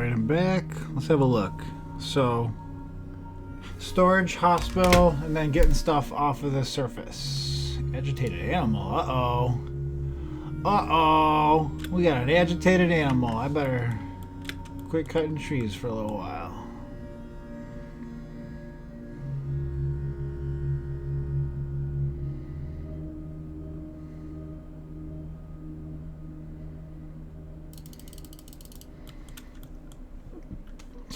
Alright, I'm back. Let's have a look. So, storage, hospital, and then getting stuff off of the surface. Agitated animal. Uh-oh. Uh-oh. We got an agitated animal. I better quit cutting trees for a little while.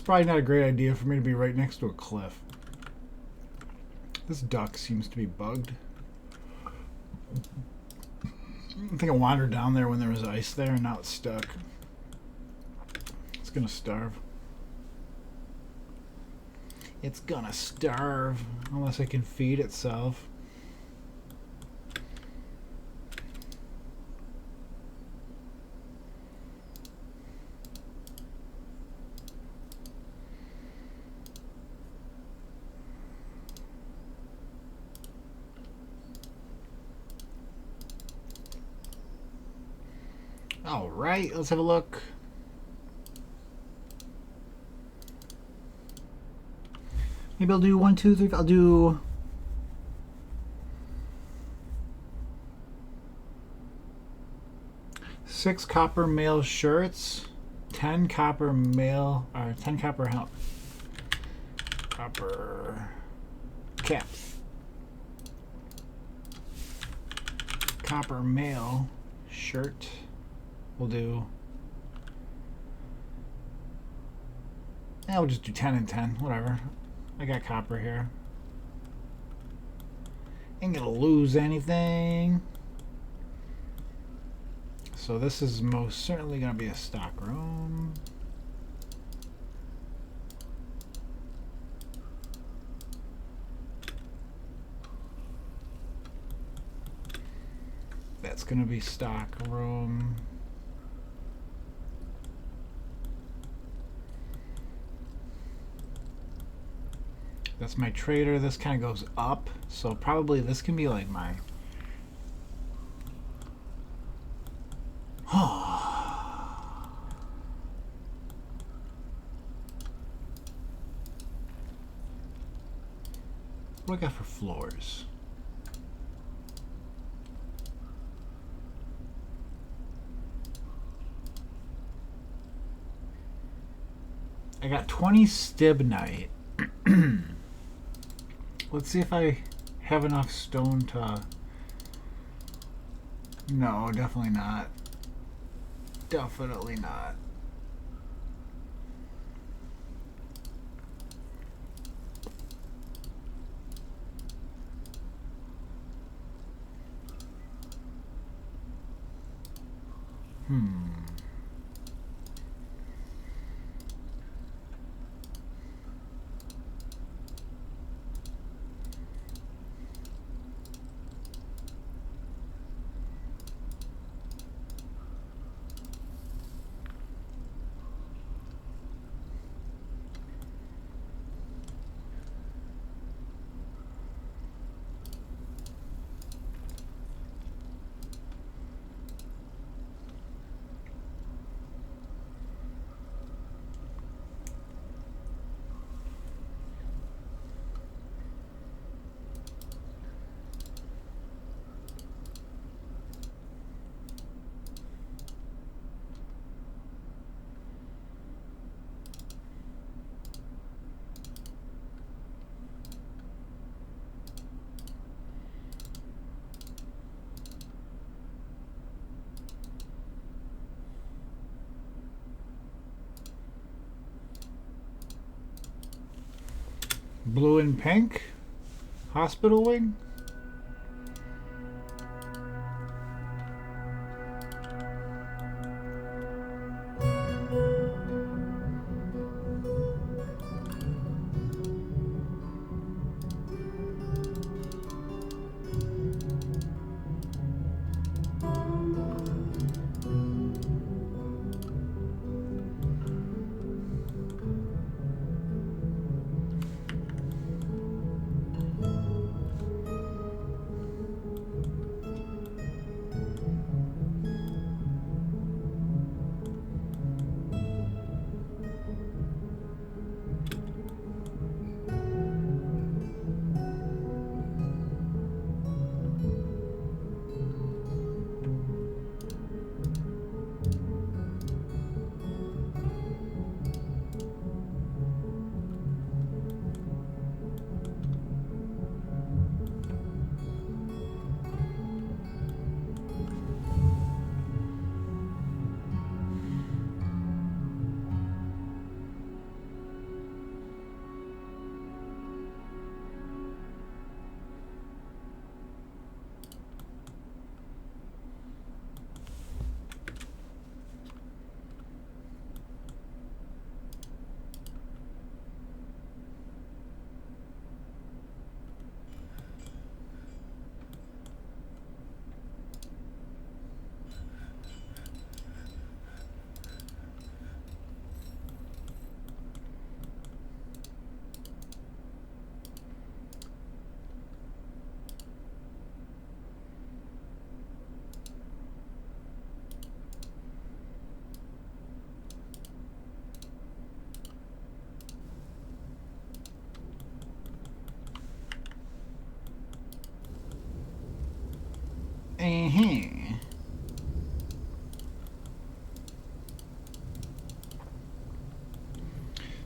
Probably not a great idea for me to be right next to a cliff. This duck seems to be bugged. I think I wandered down there when there was ice there and now it's stuck. It's gonna starve. It's gonna starve unless it can feed itself. Alright, let's have a look. Maybe I'll do 1, 2, 3. I'll do 6 copper mail shirts, 10 copper mail, or 10 copper caps. Copper mail shirt. We'll do. Yeah, we'll just do 10 and 10. Whatever. I got copper here. Ain't gonna lose anything. So this is most certainly gonna be a stock room. That's gonna be stock room. That's my trader. This kind of goes up, so probably this can be like my. What do I got for floors? I got 20 stibnite. Let's see if I have enough stone to... No, definitely not. Definitely not. Blue and pink. Hospital wing.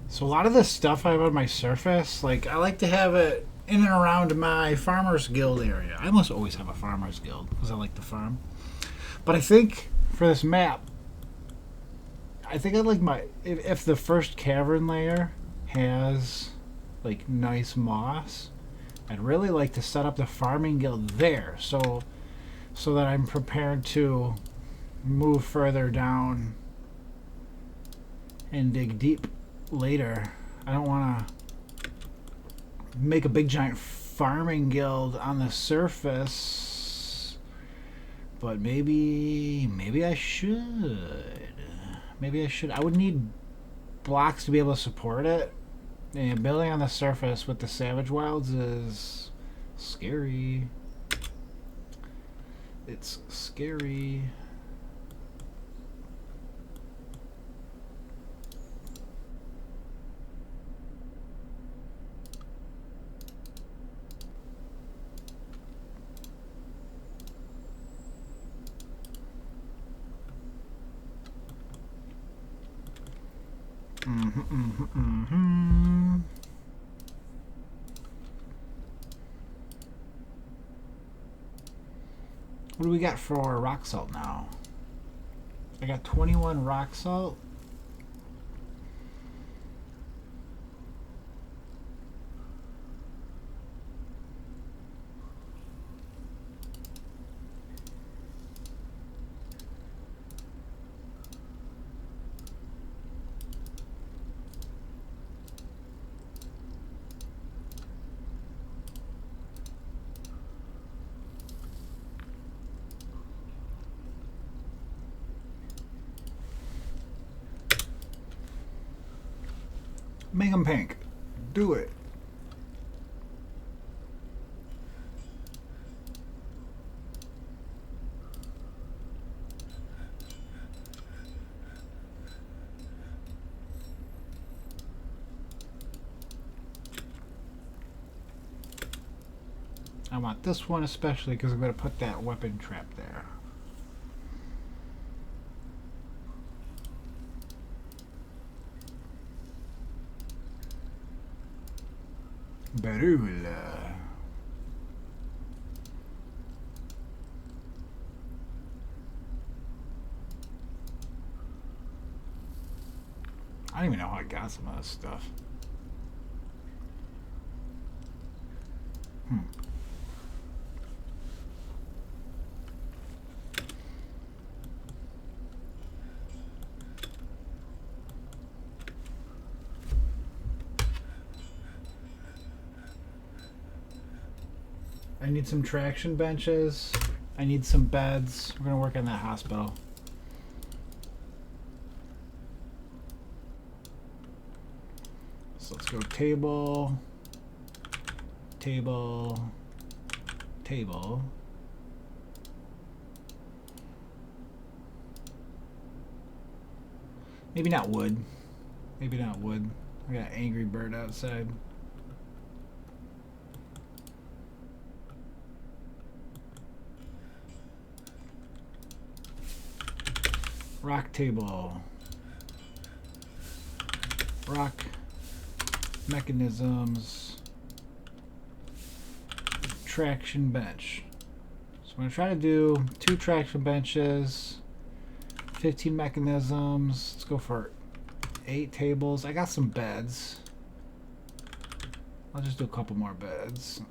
So a lot of the stuff I have on my surface, like I like to have it in and around my Farmers Guild area. I almost always have a Farmers Guild because I like to farm. But I think for this map, I think I'd like my if the first cavern layer has like nice moss, I'd really like to set up the farming guild there, so that I'm prepared to move further down and dig deep later. I don't want to make a big giant farming guild on the surface, but maybe I should. Maybe I should. I would need blocks to be able to support it. And building on the surface with the Savage Wilds is scary. It's scary. What do we got for rock salt now? I got 21 rock salt. Make them pink. Do it. I want this one especially because I'm going to put that weapon trap there. Barul. I don't even know how I got some of this stuff. I need some traction benches. I need some beds. We're going to work on that hospital. So let's go table, table, table. Maybe not wood. Maybe not wood. I got an angry bird outside. Rock table. Rock mechanisms. Traction bench. So I'm going to try to do 2 traction benches, 15 mechanisms. Let's go for 8 tables. I got some beds. I'll just do a couple more beds.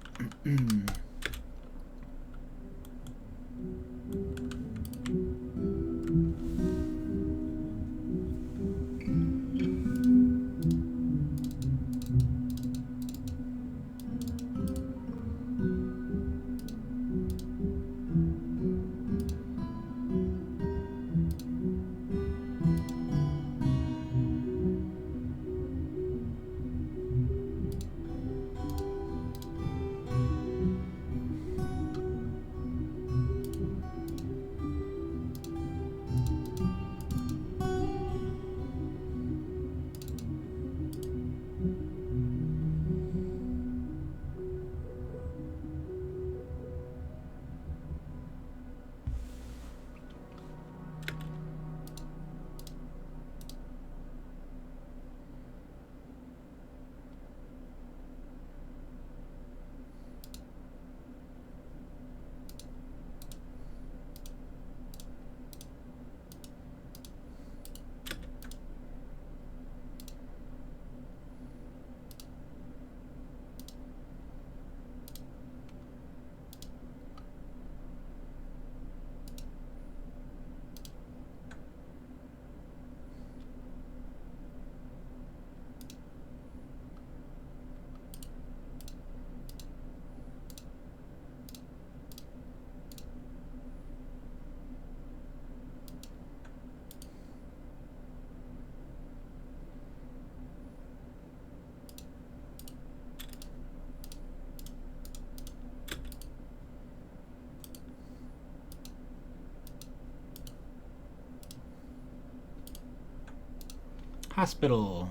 Hospital.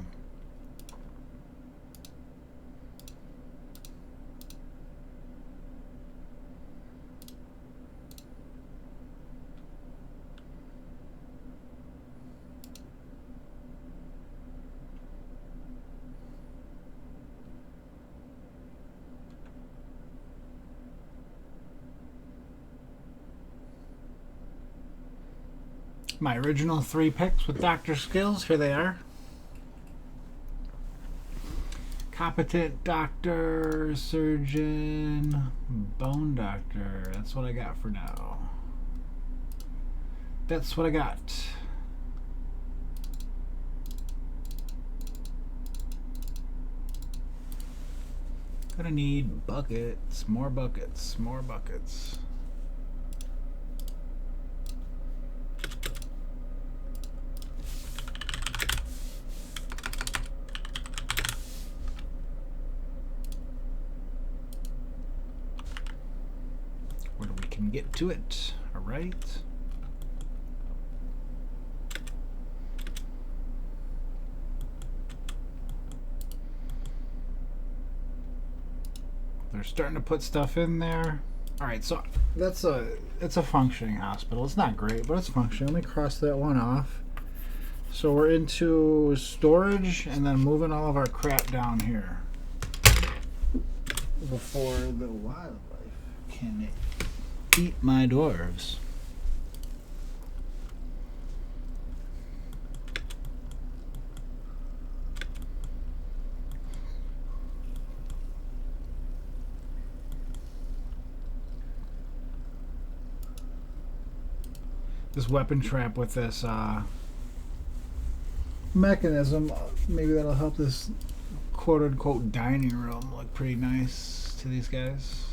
My original 3 picks with doctor skills, here they are. Competent doctor, surgeon, bone doctor. That's what I got for now. That's what I got. Gonna need buckets, more buckets, more buckets. Get to it. All right. They're starting to put stuff in there. All right, so it's a functioning hospital. It's not great, but it's functioning. Let me cross that one off. So we're into storage and then moving all of our crap down here before the wildlife can eat my dwarves. This weapon trap with this mechanism, maybe that'll help this quote-unquote dining room look pretty nice to these guys.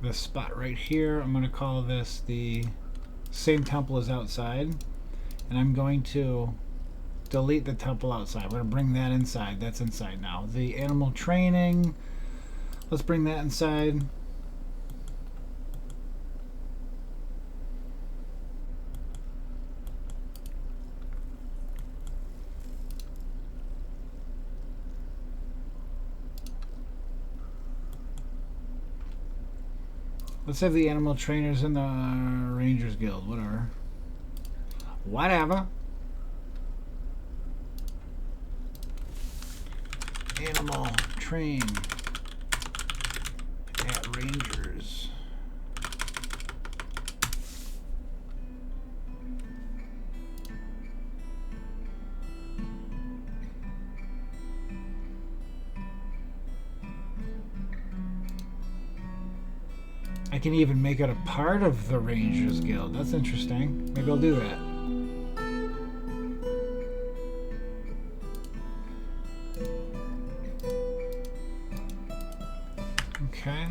This spot right here, I'm going to call this the same temple as outside, and I'm going to delete the temple outside. We're going to bring that inside. That's inside now. The animal training, let's bring that inside. Let's have the animal trainers in the Rangers Guild, whatever. Whatever. Animal train at Rangers. I can even make it a part of the Rangers Guild. That's interesting. Maybe I'll do that. Okay.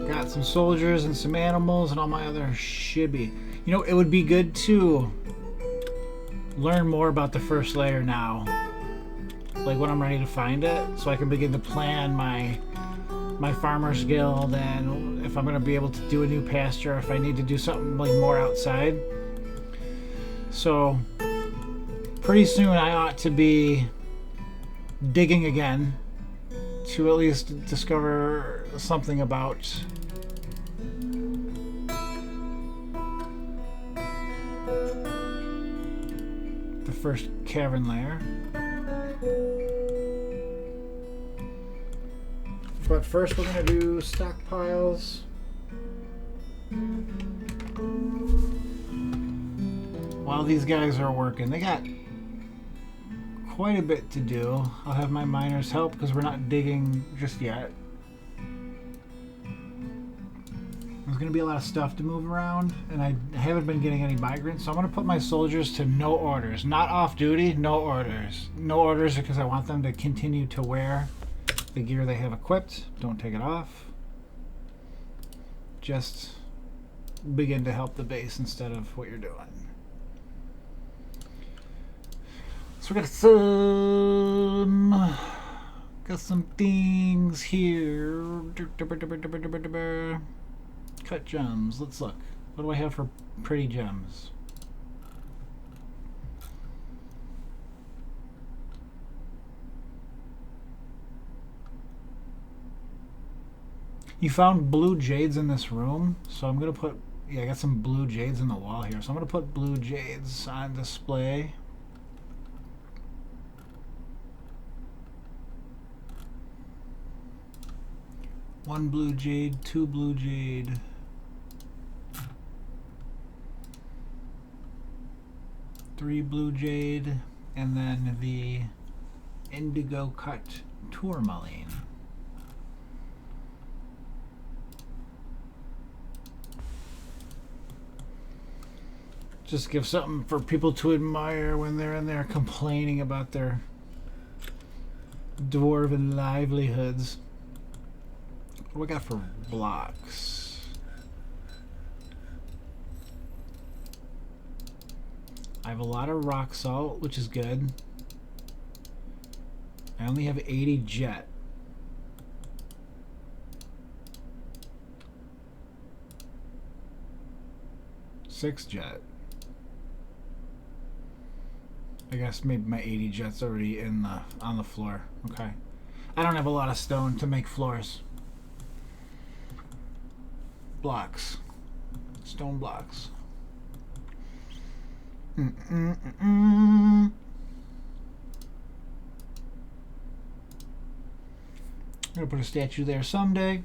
Got some soldiers and some animals and all my other shibby. You know, it would be good to learn more about the first layer now, like when I'm ready to find it, so I can begin to plan my farmers guild, and if I'm going to be able to do a new pasture, if I need to do something like more outside. So pretty soon I ought to be digging again to at least discover something about first cavern layer. But first we're going to do stockpiles. While these guys are working, they got quite a bit to do. I'll have my miners help because we're not digging just yet. I was going going to be a lot of stuff to move around, and I haven't been getting any migrants, so I'm going to put my soldiers to no orders. Not off duty, no orders. No orders because I want them to continue to wear the gear they have equipped. Don't take it off. Just begin to help the base instead of what you're doing. So we got some things here. Cut gems. Let's look. What do I have for pretty gems? You found blue jades in this room, so I'm gonna put. Yeah, I got some blue jades in the wall here, so I'm gonna put blue jades on display. One blue jade, two blue jade. Three blue jade, and then the indigo cut tourmaline. Just give something for people to admire when they're in there complaining about their dwarven livelihoods. What do we got for blocks? I have a lot of rock salt, which is good. I only have 80 jet. Six jet. I guess maybe my 80 jet's already on the floor. Okay. I don't have a lot of stone to make floors. Blocks. Stone blocks. I'm gonna put a statue there someday.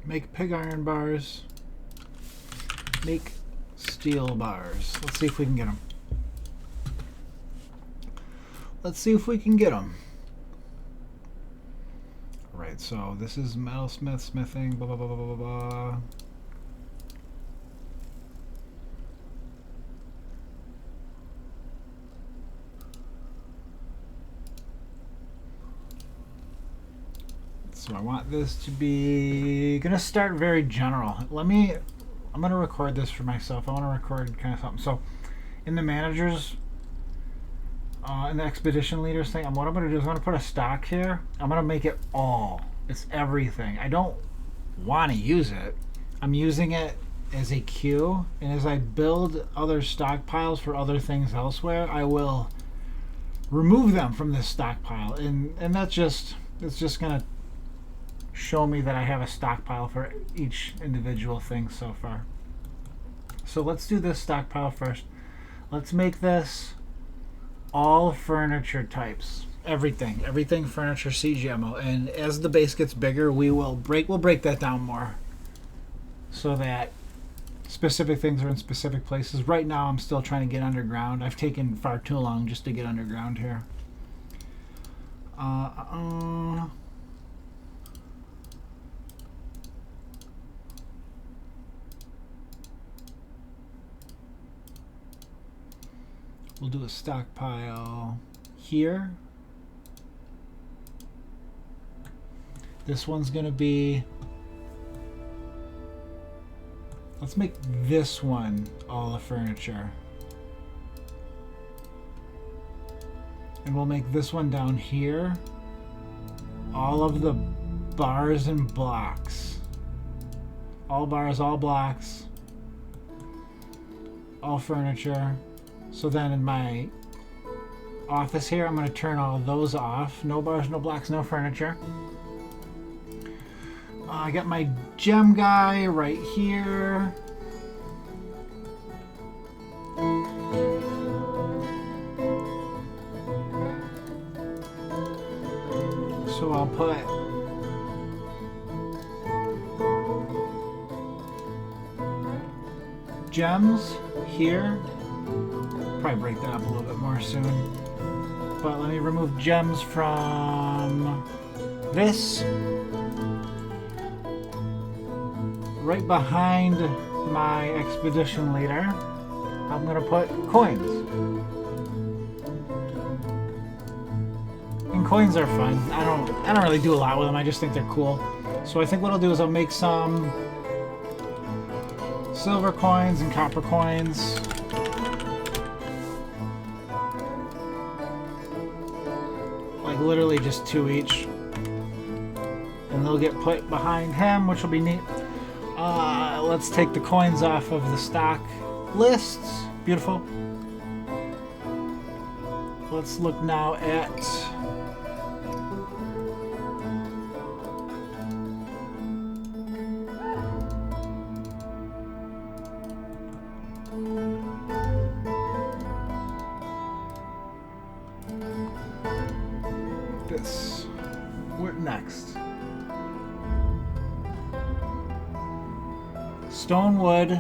Make pig iron bars. Make steel bars. Let's see if we can get them. Let's see if we can get them. Alright, so this is metalsmith, smithing, blah, blah, blah, blah, blah, blah. So I want this to be gonna start very general. I'm gonna record this for myself. I want to record kind of something. So in the managers, in the expedition leaders thing, what I'm gonna do is I'm gonna put a stock here. I'm gonna make it all. It's everything. I don't want to use it. I'm using it as a queue, and as I build other stockpiles for other things elsewhere, I will remove them from this stockpile, and it's just gonna show me that I have a stockpile for each individual thing so far. So let's do this stockpile first. Let's make this all furniture types. Everything furniture CGMO. And as the base gets bigger, we'll break that down more so that specific things are in specific places. Right now I'm still trying to get underground. I've taken far too long just to get underground here. We'll do a stockpile here. This one's gonna be, let's make this one all the furniture. And we'll make this one down here all of the bars and blocks. All bars, all blocks, all furniture. So then in my office here, I'm going to turn all those off. No bars, no blocks, no furniture. I got my gem guy right here. So I'll put gems here. Probably break that up a little bit more soon. But let me remove gems from this. Right behind my expedition leader, I'm gonna put coins. And coins are fun. I don't really do a lot with them. I just think they're cool. So I think what I'll do is I'll make some silver coins and copper coins. Like literally just 2 each. And they'll get put behind him, which will be neat. Let's take the coins off of the stock lists. Beautiful. Let's look now at this. What next? Stone wood.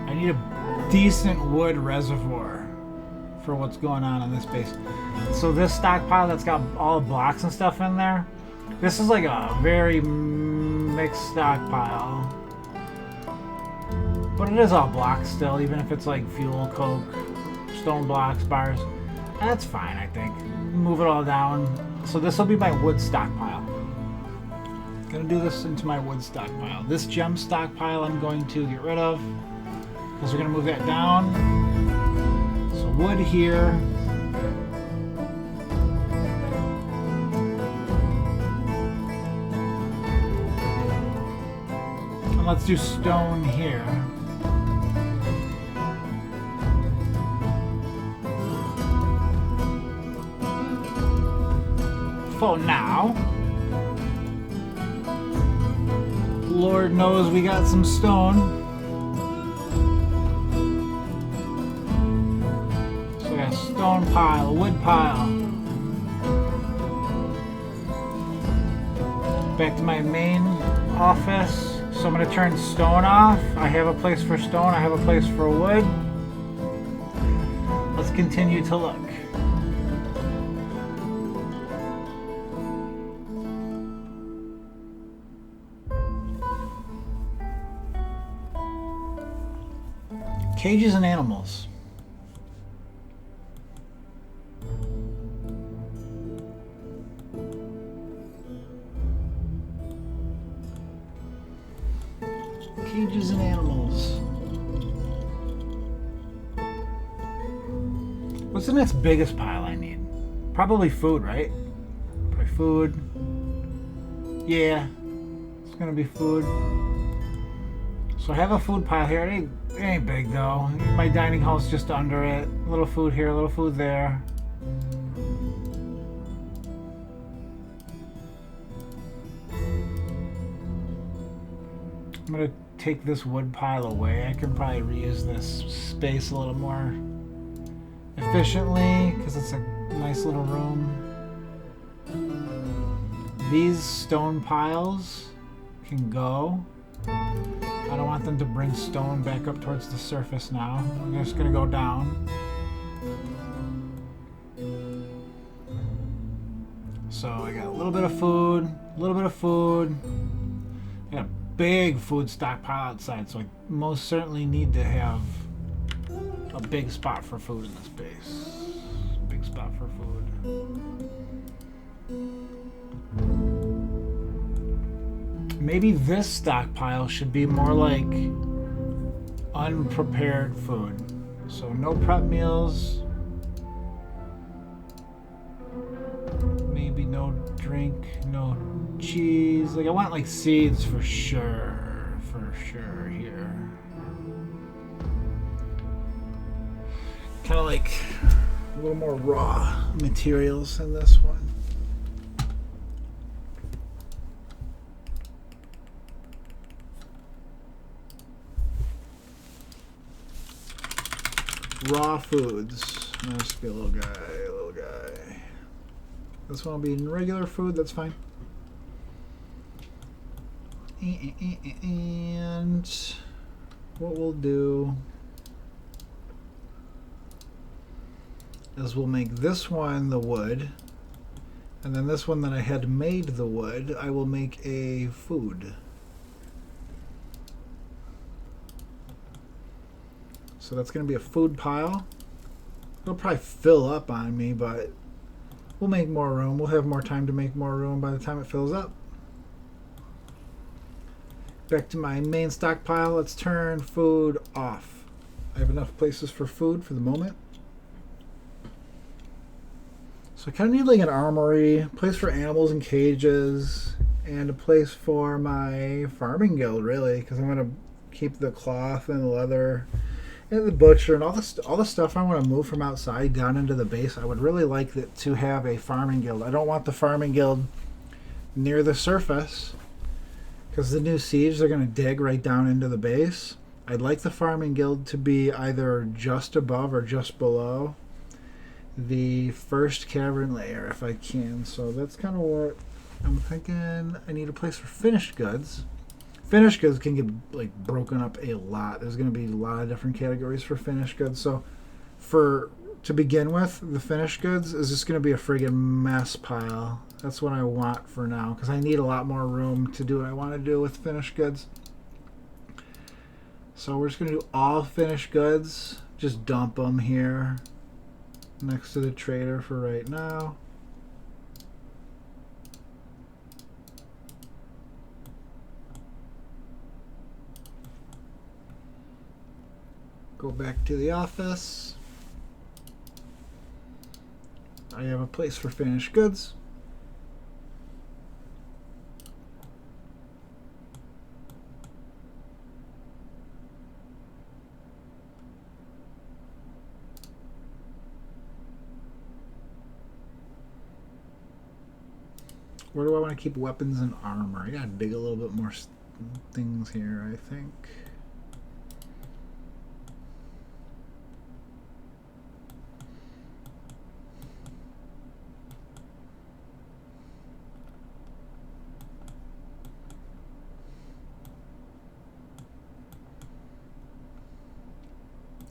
I need a decent wood reservoir for what's going on in this base. So this stockpile that's got all the blocks and stuff in there, this is like a very mixed stockpile. But it is all blocks still, even if it's like fuel, coke, stone blocks, bars. That's fine, I think. Move it all down. So this will be my wood stockpile. Gonna do this into my wood stockpile. This gem stockpile I'm going to get rid of, because we're gonna move that down. So wood here. And let's do stone here. For now. Lord knows we got some stone. So we got a stone pile, a wood pile. Back to my main office. So I'm going to turn stone off. I have a place for stone, I have a place for wood. Let's continue to look. Cages and animals. Cages and animals. What's the next biggest pile I need? Probably food, right? Probably food. Yeah, it's gonna be food. So I have a food pile here. It ain't big though. My dining hall's just under it. A little food here, a little food there. I'm gonna take this wood pile away. I can probably reuse this space a little more efficiently because it's a nice little room. These stone piles can go. I don't want them to bring stone back up towards the surface now. I'm just gonna go down. So I got a little bit of food, a little bit of food. I got a big food stockpile outside, so I most certainly need to have a big spot for food in this base. Big spot for food. Maybe this stockpile should be more like unprepared food. So no prep meals. Maybe no drink, no cheese. Like I want like seeds for sure here. Kind of like a little more raw materials in this one. Raw foods. That'll just be a little guy. This one will be in regular food, that's fine. And what we'll do is we'll make this one the wood, and then this one that I had made the wood, I will make a food. So that's going to be a food pile. It'll probably fill up on me, but we'll make more room. We'll have more time to make more room by the time it fills up. Back to my main stockpile. Let's turn food off. I have enough places for food for the moment. So I kind of need like an armory, a place for animals and cages, and a place for my farming guild, really, because I'm going to keep the cloth and the leather and the butcher and all the stuff I want to move from outside down into the base. I would really like to have a farming guild. I don't want the farming guild near the surface because the new siege, they're going to dig right down into the base. I'd like the farming guild to be either just above or just below the first cavern layer if I can. So that's kind of what I'm thinking. I need a place for finished goods. Finished goods can get like broken up a lot. There's going to be a lot of different categories for finished goods. So to begin with, the finished goods is just going to be a friggin' mess pile. That's what I want for now because I need a lot more room to do what I want to do with finished goods. So we're just going to do all finished goods. Just dump them here next to the trader for right now. Go back to the office. I have a place for finished goods. Where do I want to keep weapons and armor? I gotta dig a little bit more things here, I think.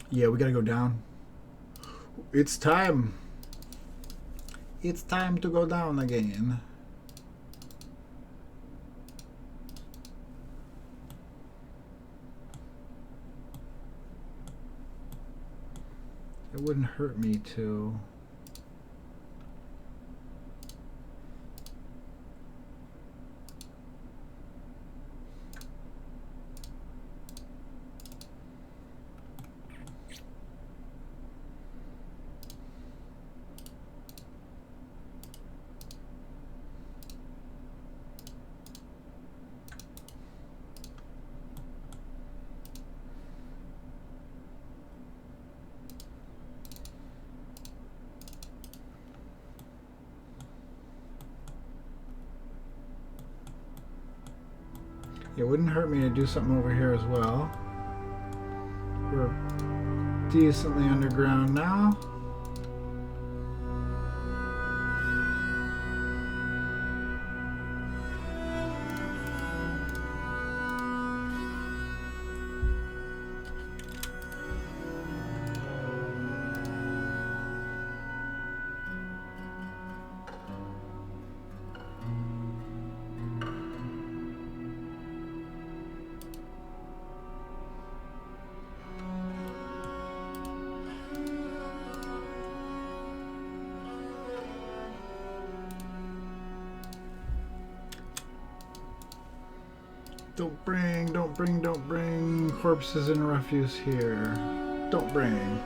Yeah, we gotta go down. It's time. It's time to go down again. It wouldn't hurt me to. It wouldn't hurt me to do something over here as well. We're decently underground now. Don't bring corpses and refuse here. Don't bring.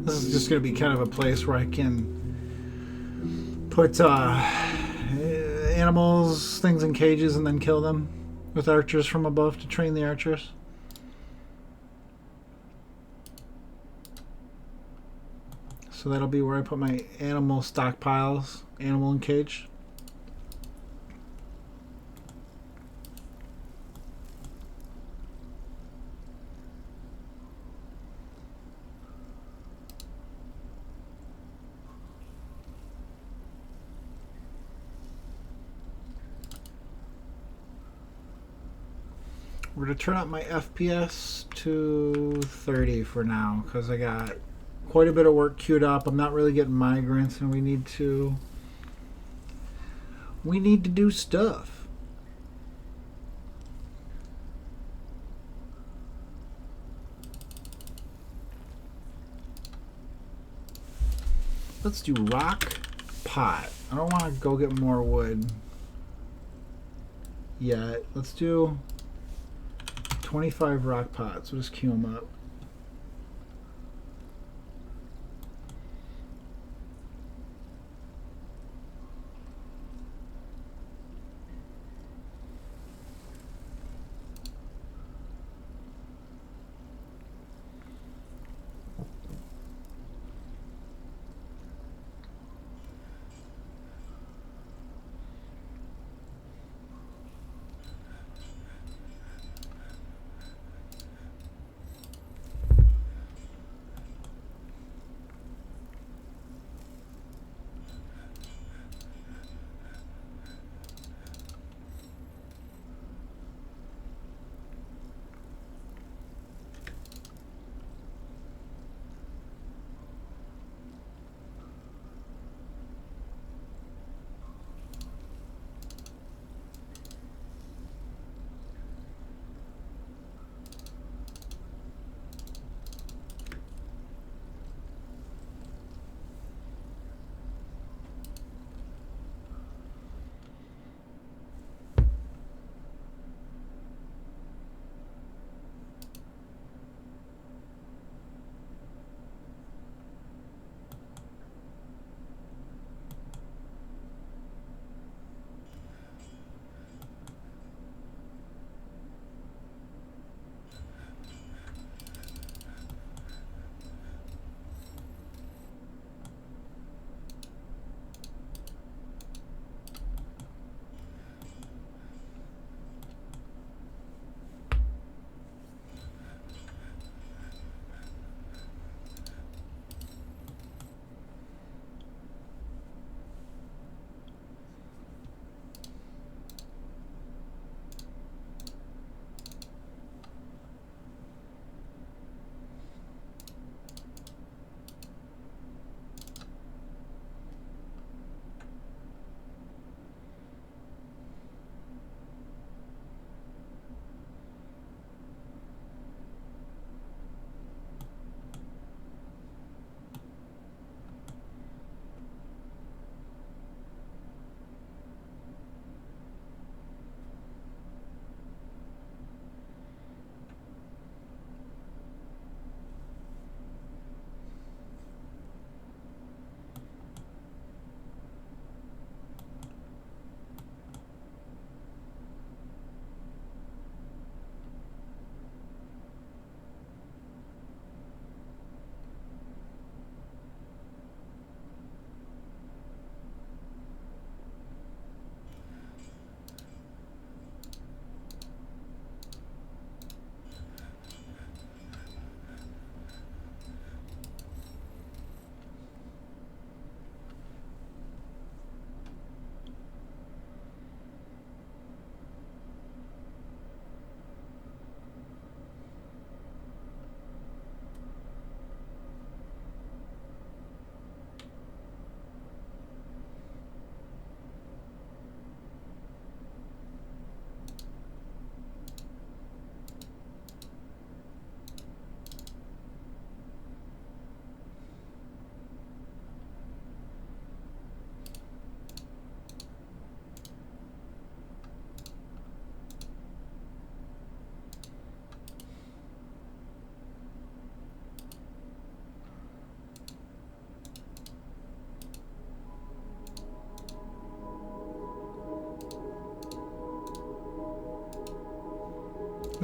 This is just going to be kind of a place where I can put animals, things in cages, and then kill them with archers from above to train the archers. So that'll be where I put my animal stockpiles, animal in cage. We're going to turn up my FPS to 30 for now because I got quite a bit of work queued up. I'm not really getting migrants, and we need to do stuff. Let's do rock pot. I don't want to go get more wood yet. Let's do 25 rock pots. We'll just queue them up.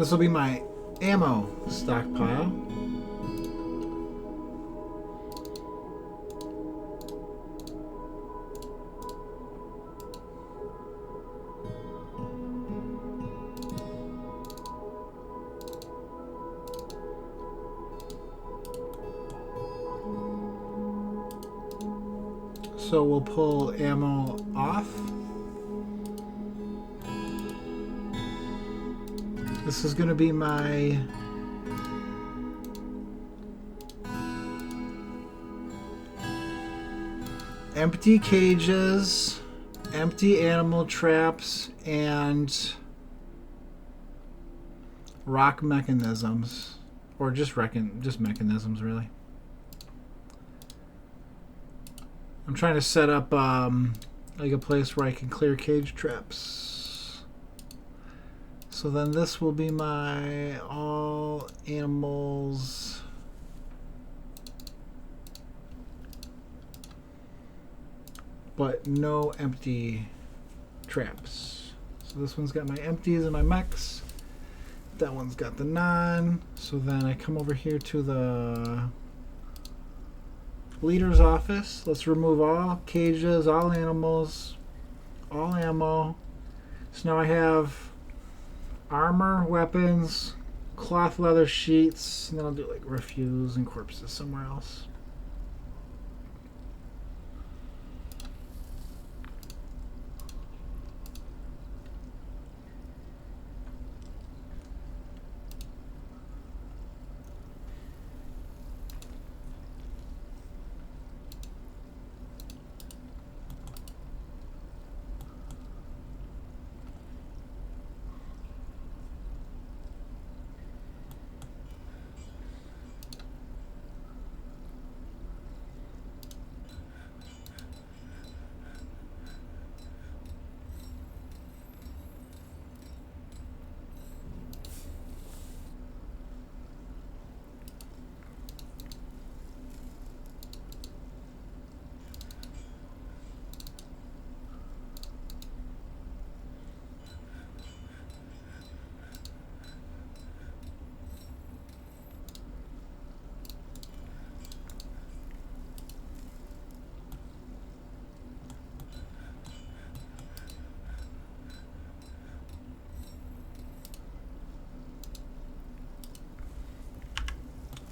This will be my ammo stockpile. So we'll pull ammo off. This is going to be my empty cages, empty animal traps, and rock mechanisms, or just mechanisms, really. I'm trying to set up like a place where I can clear cage traps. So then this will be my all animals. But no empty traps. So this one's got my empties and my mechs. That one's got the non. So then I come over here to the leader's office. Let's remove all cages, all animals, all ammo. So now I have armor, weapons, cloth leather sheets, and then I'll do like refuse and corpses somewhere else.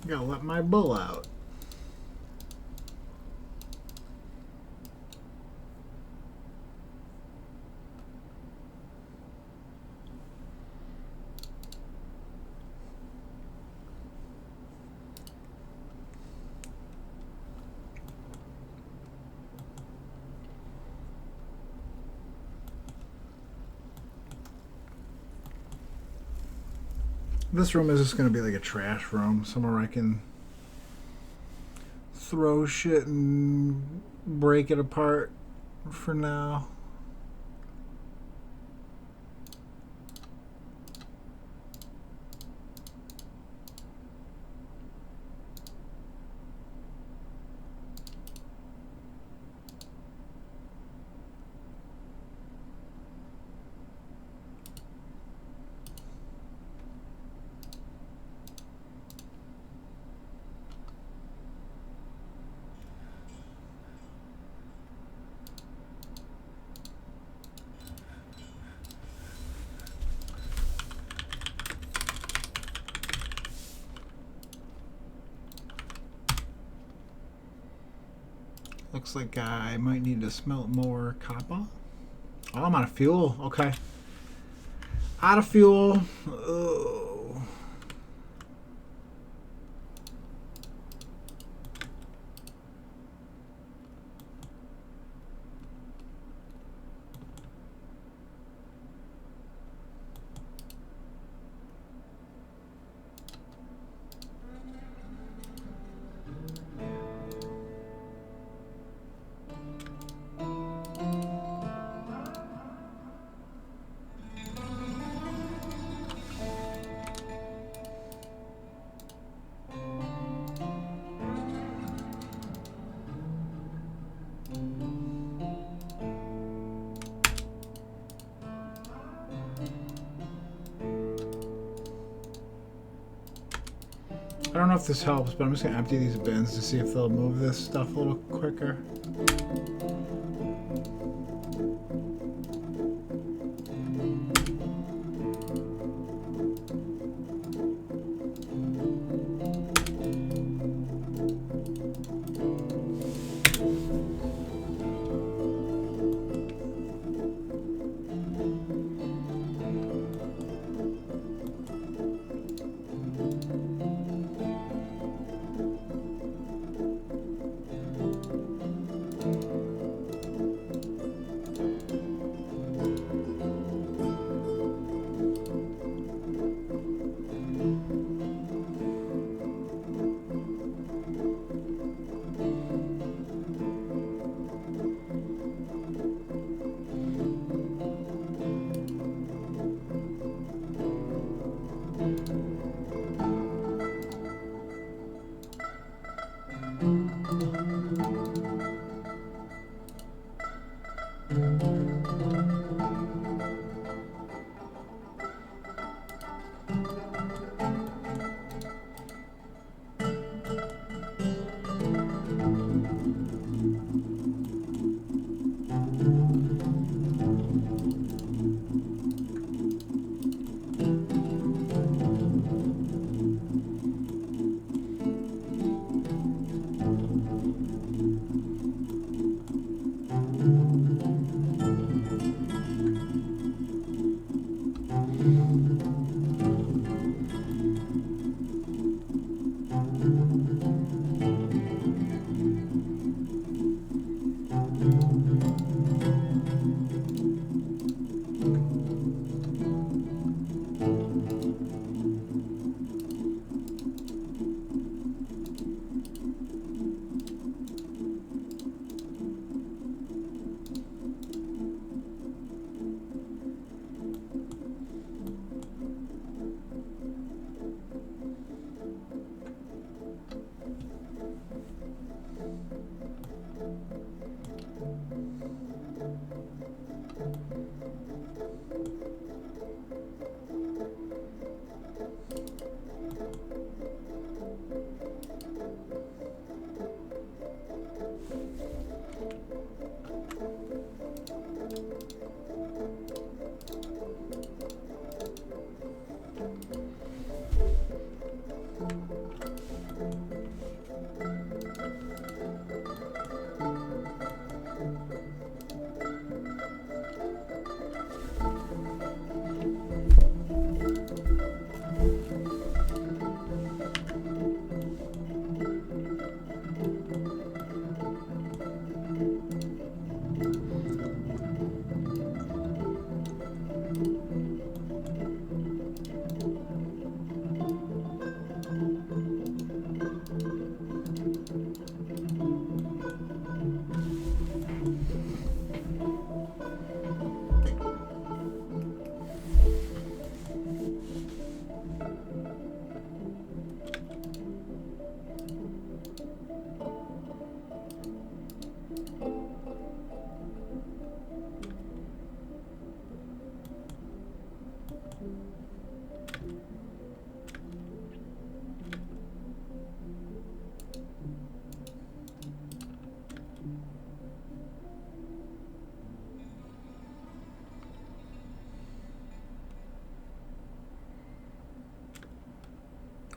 Gotta let my bull out. This room is just going to be like a trash room, somewhere I can throw shit and break it apart for now. Looks like I might need to smelt more copper. Oh, I'm out of fuel. Okay. Out of fuel. Oh. I don't know if this helps, but I'm just going to empty these bins to see if they'll move this stuff a little quicker.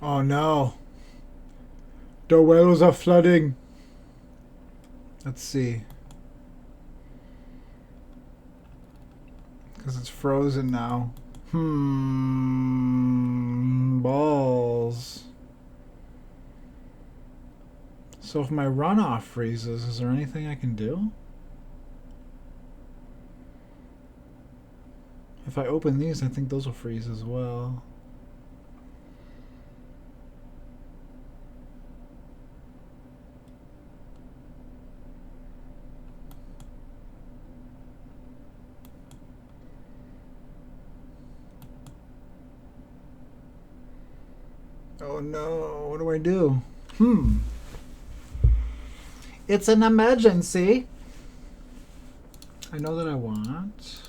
Oh no. The wells are flooding. Let's see. Because it's frozen now. Balls. So if my runoff freezes, is there anything I can do? If I open these, I think those will freeze as well. Oh no, what do I do? It's an emergency. I know that I want.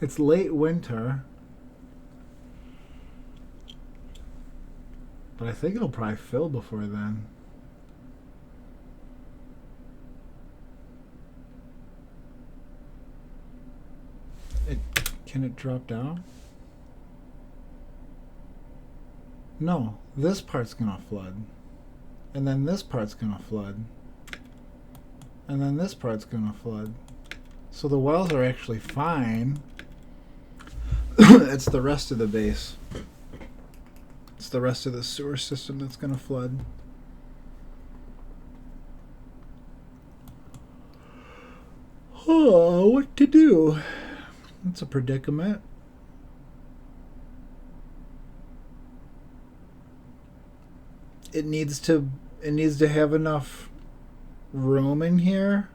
It's late winter, but I think it'll probably fill before then. Can it drop down? No, this part's gonna flood. And then this part's gonna flood. And then this part's gonna flood. So the wells are actually fine. It's the rest of the base. It's the rest of the sewer system that's gonna flood. Oh, what to do? That's a predicament. It needs to have enough room in here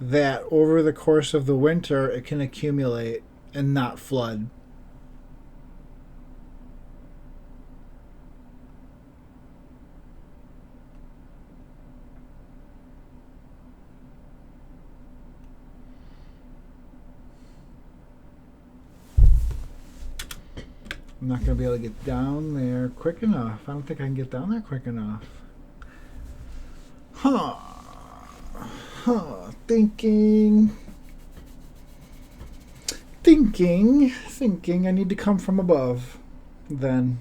that over the course of the winter it can accumulate and not flood. I'm not going to be able to get down there quick enough. I don't think I can get down there quick enough. Thinking. I need to come from above. Then.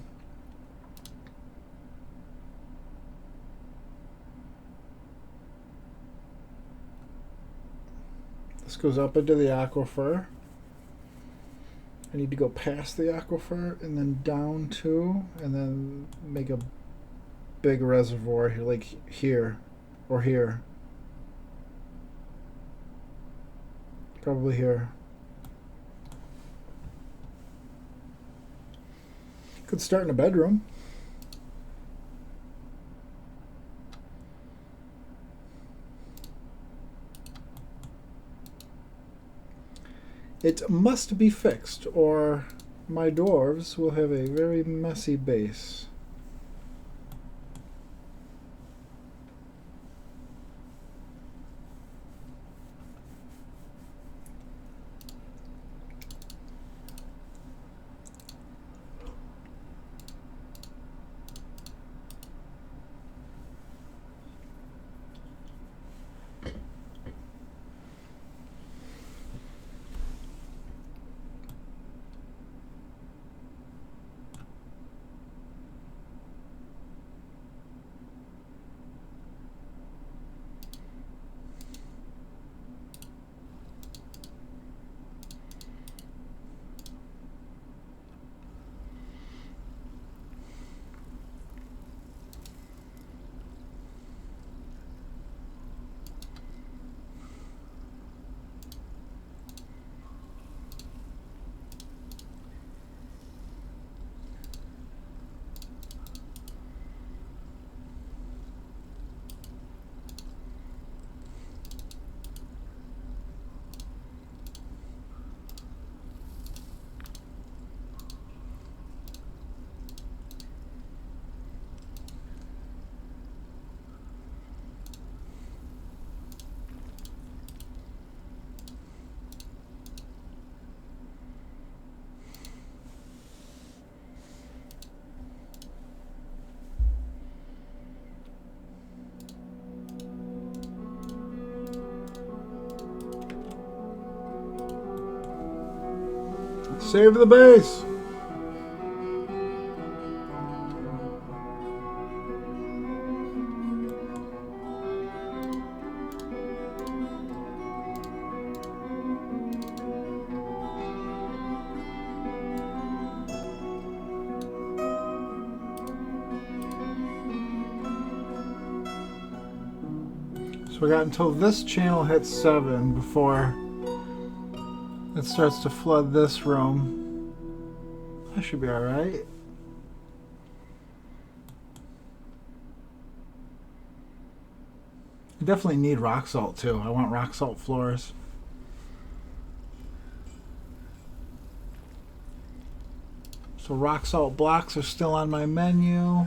This goes up into the aquifer. I need to go past the aquifer and then down to, and then make a big reservoir here, like here or here. Probably here. Could start in a bedroom. It must be fixed, or my dwarves will have a very messy base. Save the base. So we got until this channel hits 7 before it starts to flood this room. That should be alright. I definitely need rock salt too. I want rock salt floors. So rock salt blocks are still on my menu.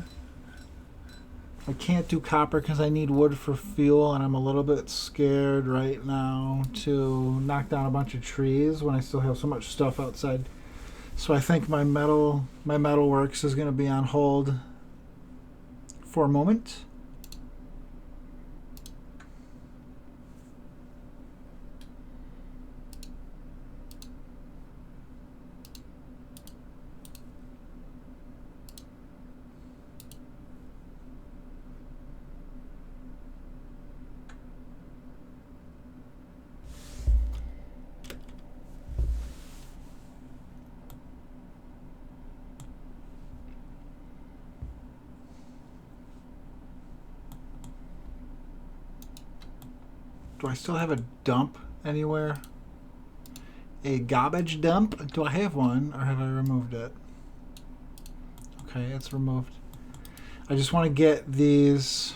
I can't do copper because I need wood for fuel, and I'm a little bit scared right now to knock down a bunch of trees when I still have so much stuff outside. So I think my metal works is going to be on hold for a moment. Do I still have a dump anywhere? A garbage dump? Do I have one, or have I removed it? Okay, it's removed. I just want to get these.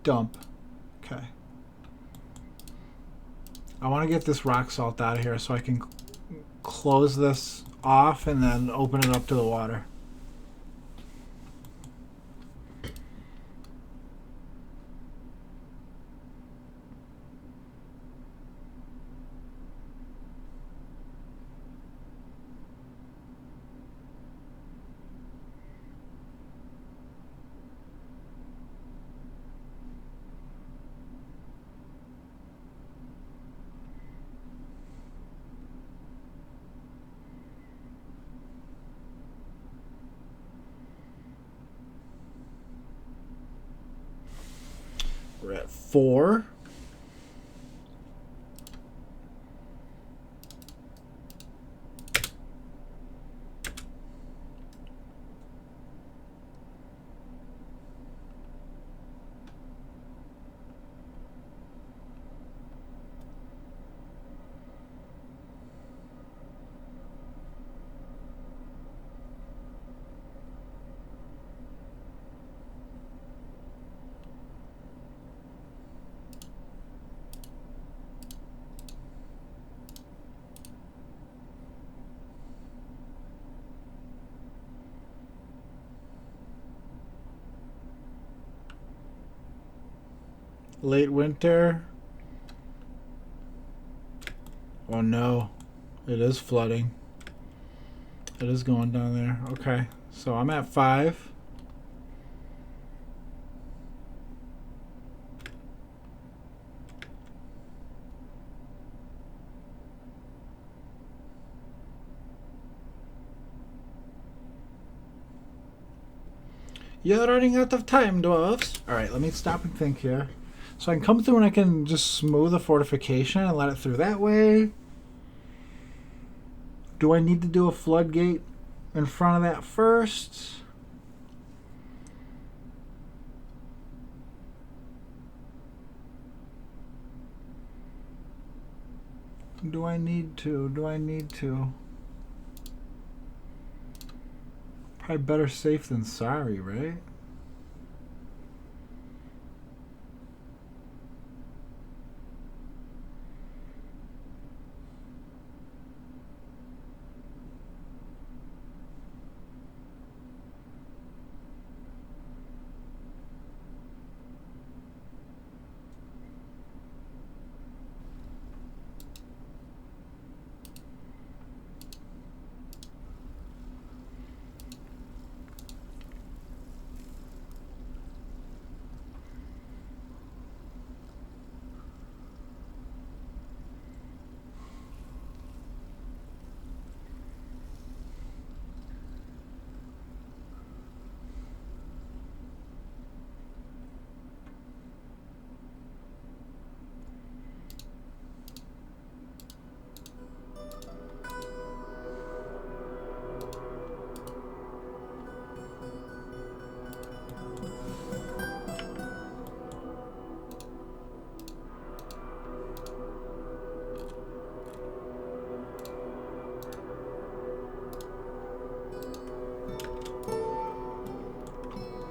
Dump. Okay. I want to get this rock salt out of here so I can close this off and then open it up to the water. We're at 4. Late winter. Oh no, it is flooding. It is going down there. Okay, so I'm at 5. You're running out of time, dwarves. Alright, let me stop and think here. So I can come through and I can just smooth the fortification and let it through that way. Do I need to do a floodgate in front of that first? Do I need to? Probably better safe than sorry, right?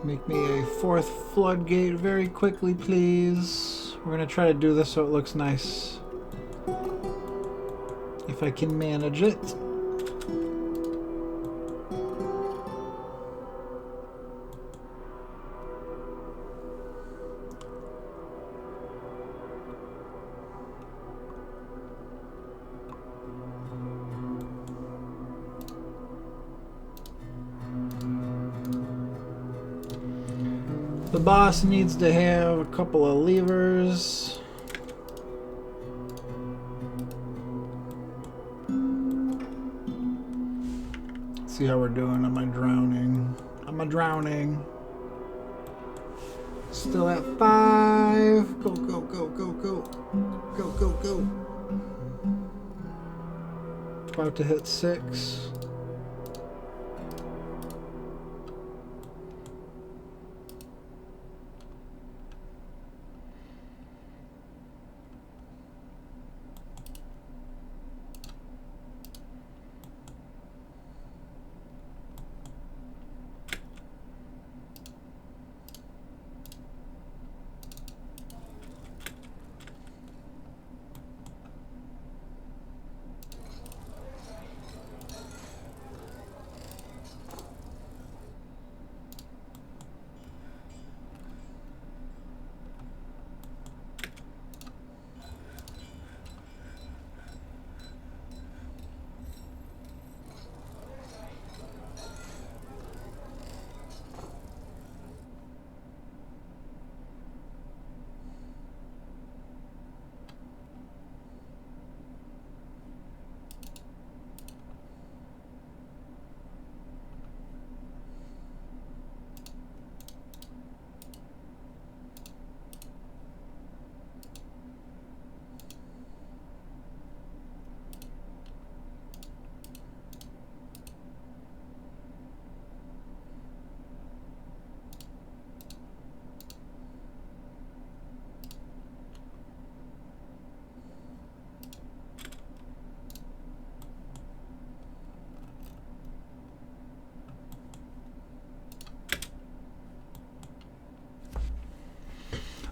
Make me a 4th floodgate very quickly, please. We're gonna try to do this so it looks nice. If I can manage it. The boss needs to have a couple of levers. Let's see how we're doing. Am I drowning? Am I drowning? Still at 5. Go, go, go, go, go. Go, go, go. About to hit 6.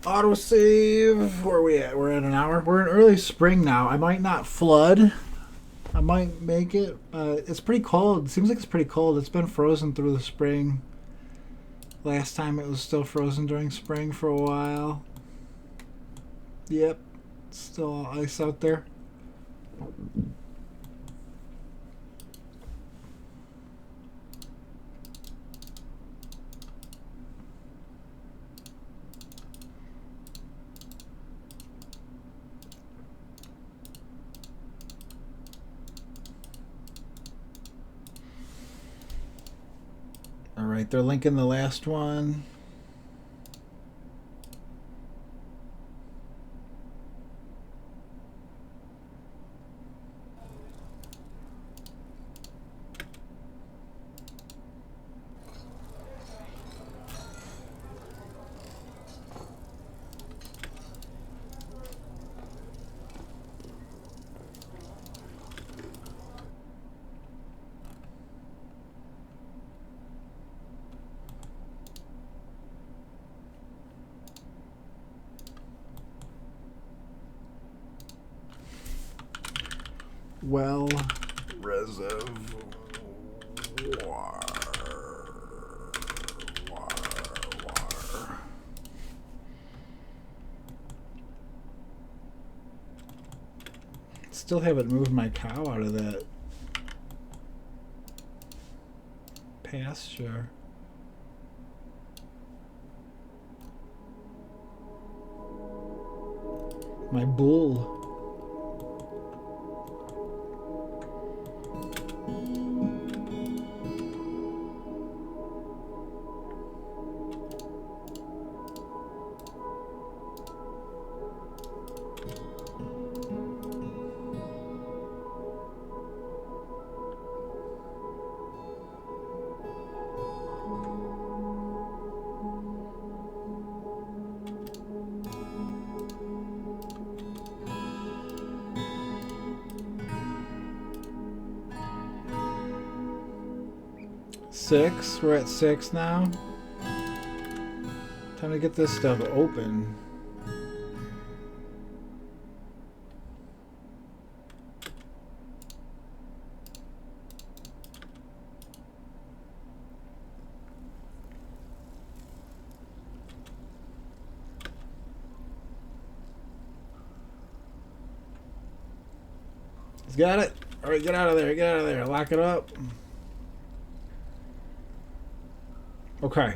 Autosave. Where are we at? We're at an hour. We're in early spring now. I might not flood. I might make it. It's pretty cold. It seems like it's pretty cold. It's been frozen through the spring. Last time it was still frozen during spring for a while. Yep. Still ice out there. Alright, they're linking the last one. Well, reservoir. Still haven't moved my cow out of that pasture. My bull. Six. We're at 6 now. Time to get this stuff open. He's got it. All right, get out of there. Get out of there. Lock it up. Okay.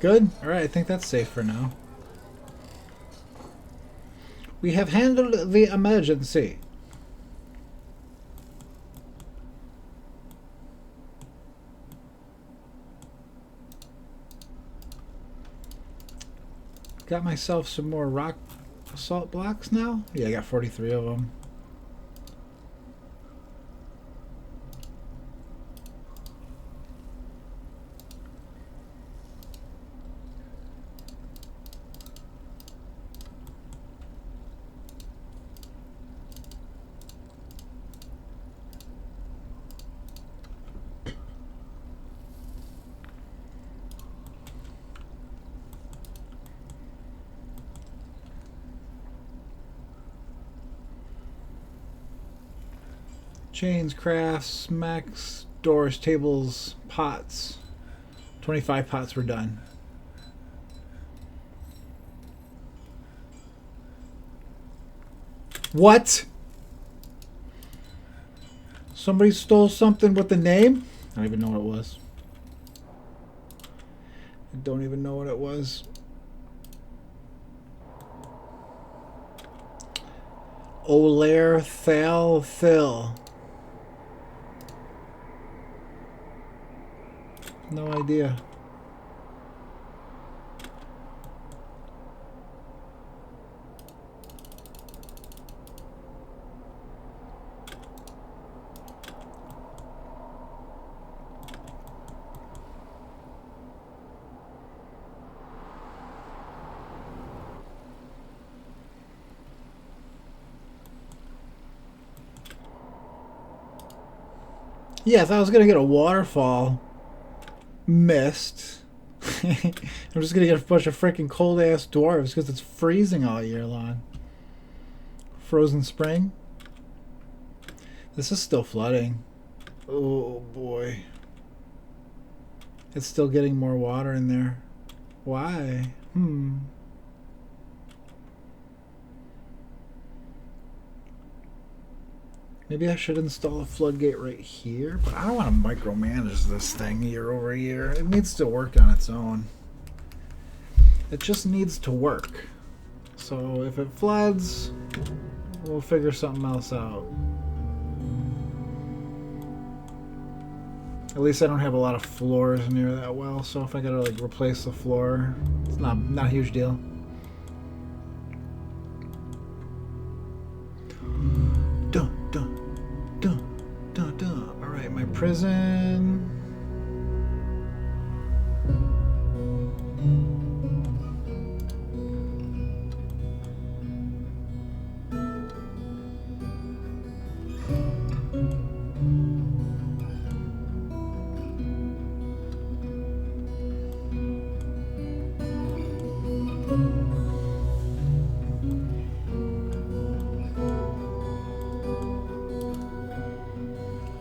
Good. All right, I think that's safe for now. We have handled the emergency. Got myself some more rock assault blocks now. Yeah, I got 43 of them. Chains, crafts, smacks, doors, tables, pots. 25 pots were done. What? Somebody stole something with the name? I don't even know what it was. I don't even know what it was. Olair Thal Phil. No idea. Yeah, I thought I was gonna get a waterfall. Missed. I'm just gonna get a bunch of freaking cold ass dwarves because it's freezing all year long. Frozen spring. This is still flooding. Oh boy. It's still getting more water in there. Why? Maybe I should install a floodgate right here, but I don't want to micromanage this thing year over year. It needs to work on its own. It just needs to work. So if it floods, we'll figure something else out. At least I don't have a lot of floors near that well, so if I gotta like replace the floor, it's not a huge deal. Alright, my prison.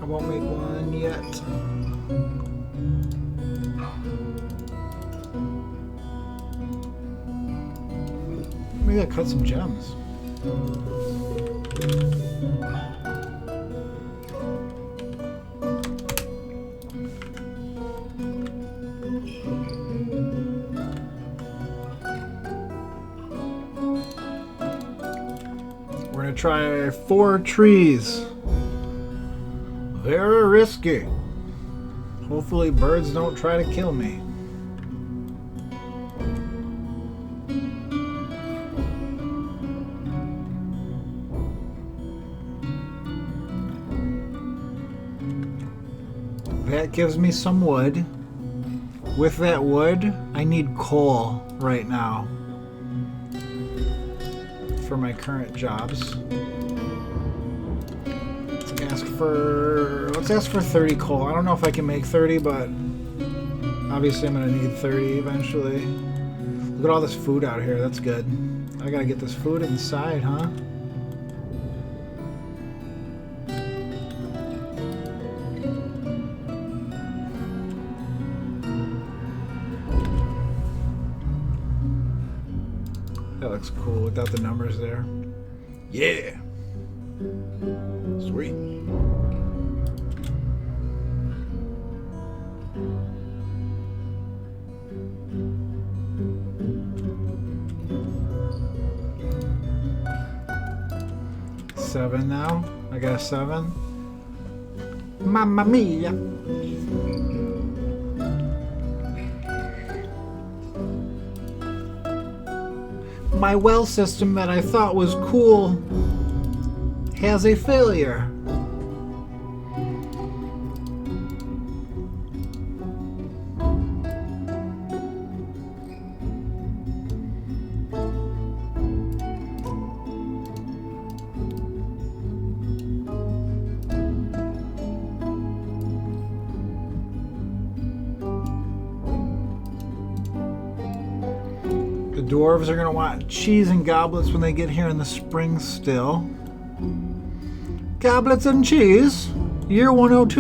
I won't make one yet. Maybe I cut some gems. We're gonna try 4 trees. Very risky. Hopefully birds don't try to kill me. That gives me some wood. With that wood, I need coal right now for my current jobs. Let's ask for 30 coal. I don't know if I can make 30, but obviously I'm gonna need 30 eventually. Look at all this food out here. That's good. I gotta get this food inside, huh? That looks cool without the numbers there. Yeah. Sweet. Seven now. I got a 7. Mamma mia. My well system that I thought was cool has a failure. The dwarves are going to want cheese and goblets when they get here in the spring still. Goblets and cheese, year 102.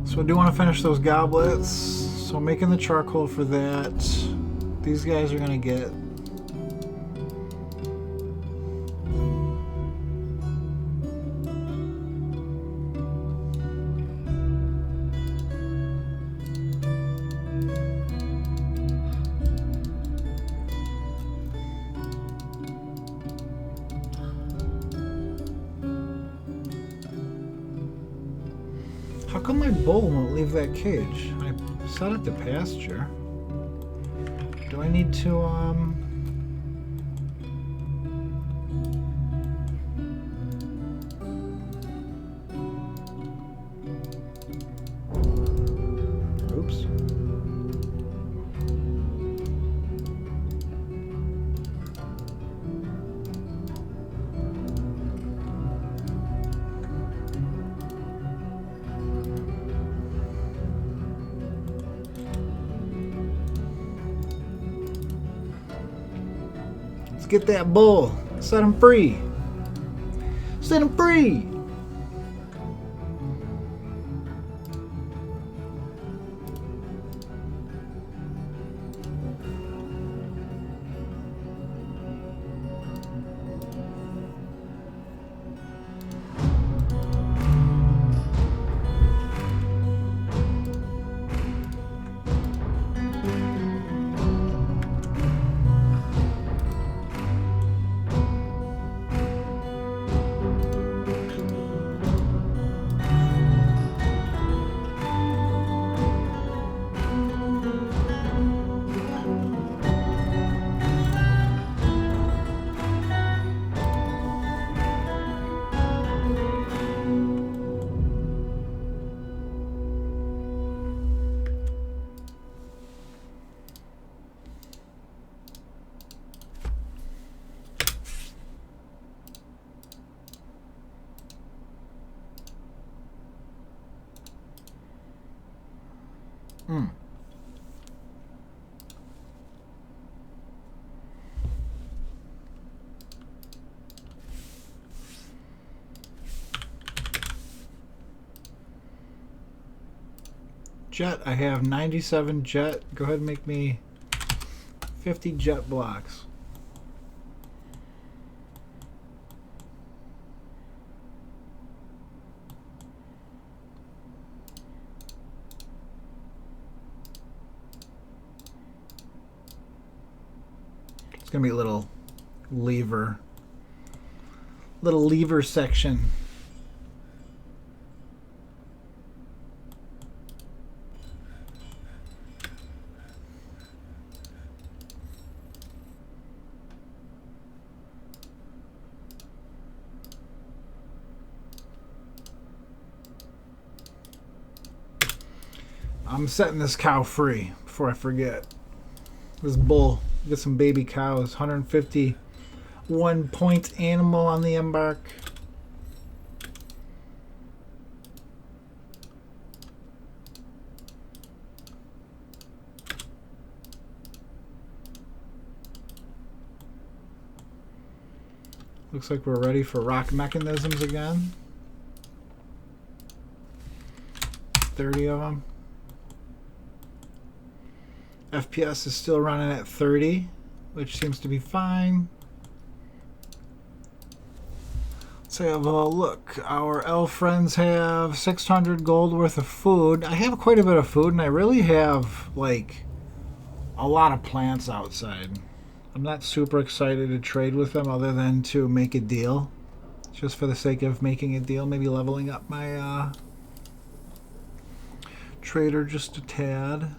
So I do want to finish those goblets. So I'm making the charcoal for that. These guys are going to get... How come my bull won't leave that cage? I set it to pasture. Do I need to, Oops. Get that bull. Set him free. Set him free. Jet, I have 97 jet. Go ahead and make me 50 jet blocks. It's gonna be a little lever section. I'm setting this cow free before I forget. This bull. Get some baby cows. 151 point animal on the embark. Looks like we're ready for rock mechanisms again. 30 of them. FPS is still running at 30, which seems to be fine. Let's have a look. Our elf friends have 600 gold worth of food. I have quite a bit of food, and I really have, like, a lot of plants outside. I'm not super excited to trade with them other than to make a deal. Just for the sake of making a deal, maybe leveling up my trader just a tad.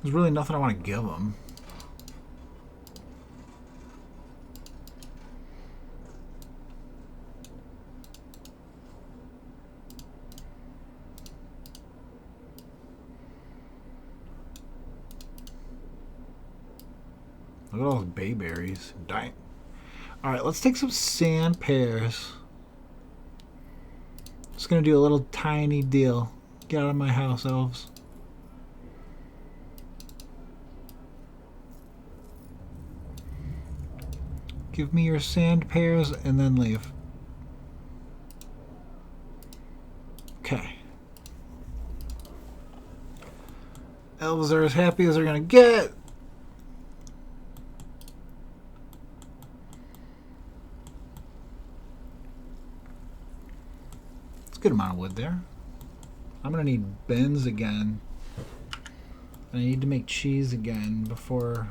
There's really nothing I want to give them. Look at all those bayberries. Dang. Alright, let's take some sand pears. Just gonna do a little tiny deal. Get out of my house, elves. Give me your sand pears and then leave. Okay. Elves are as happy as they're gonna get. Good amount of wood there. I'm gonna need bins again. And I need to make cheese again before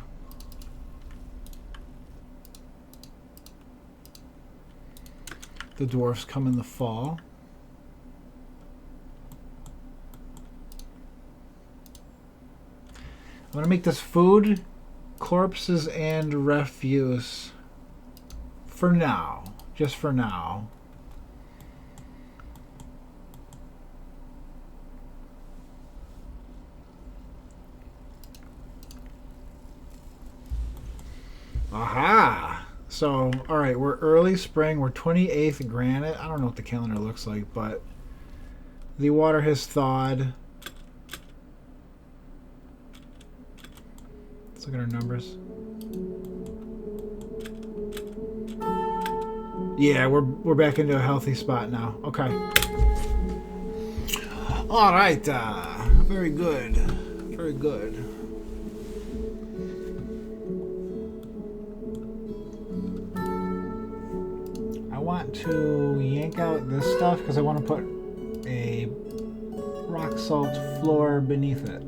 the dwarfs come in the fall. I'm gonna make this food, corpses, and refuse for now. Just for now. Aha! So, alright, we're early spring. We're 28th granite. I don't know what the calendar looks like, but the water has thawed. Let's look at our numbers. Yeah, we're back into a healthy spot now. Okay. Alright, very good. Very good. I want to yank out this stuff because I want to put a rock salt floor beneath it.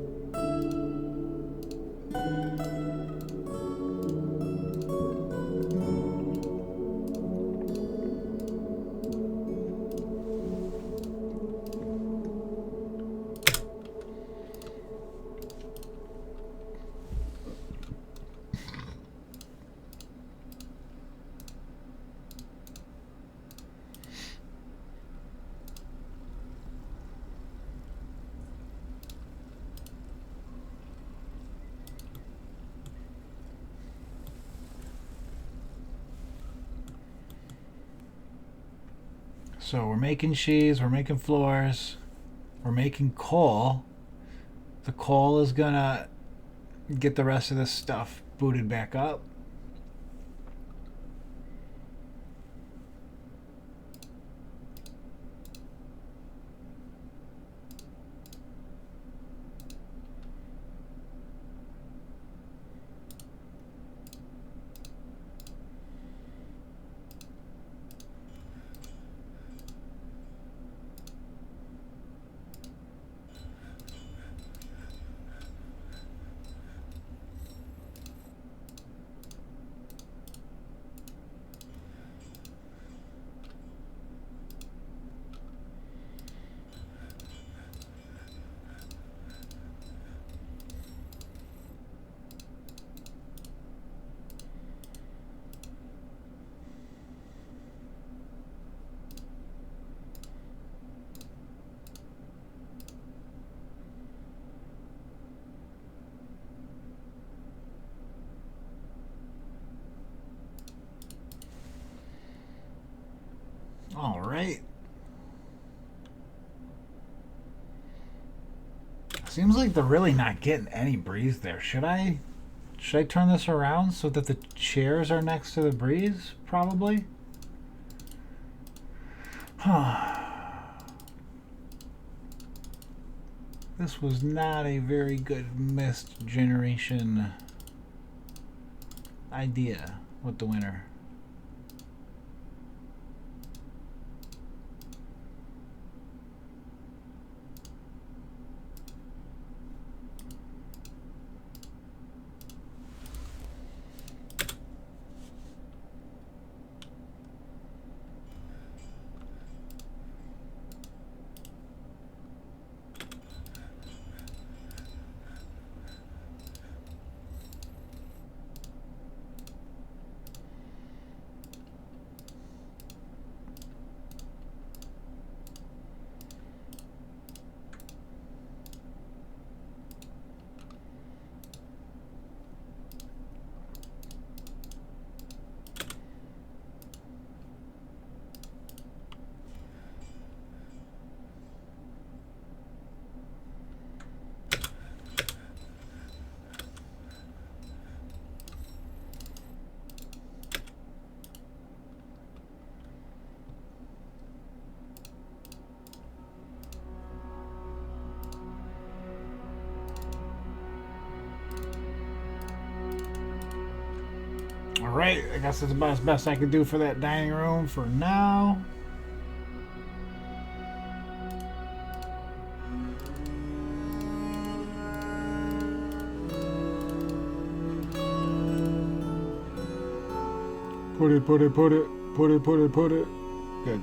So we're making cheese, we're making floors, we're making coal. The coal is gonna get the rest of this stuff booted back up. All right. Seems like they're really not getting any breeze there. Should I turn this around so that the chairs are next to the breeze? Probably. Huh. This was not a very good mist generation idea with the winner. Alright, I guess that's about as best I could do for that dining room for now. Put it. Good.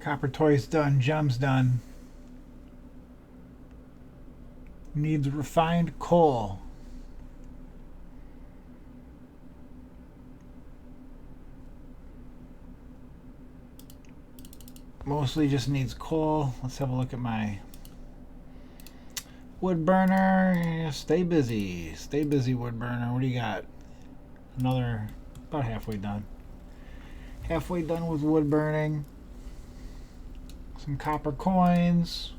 Copper toys done, gems done. Needs refined coal. Mostly just needs coal. Let's have a look at my wood burner. Stay busy. Stay busy, wood burner. What do you got? Another, about halfway done. Halfway done with wood burning. Some copper coins.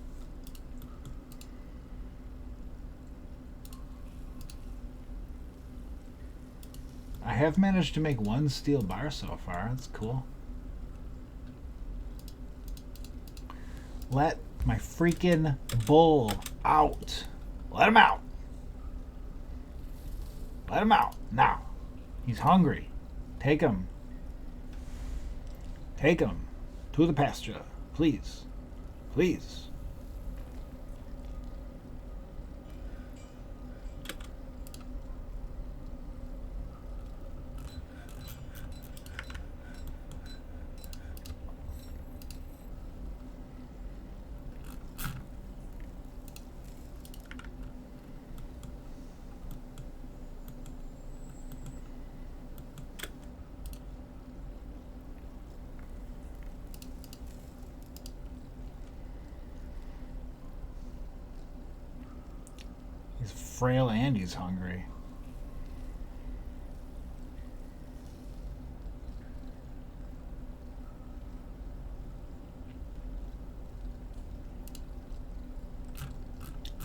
I have managed to make one steel bar so far. That's cool. Let my freaking bull out. Let him out. Let him out. Now. He's hungry. Take him. Take him to the pasture. Please. Please. He's frail and he's hungry.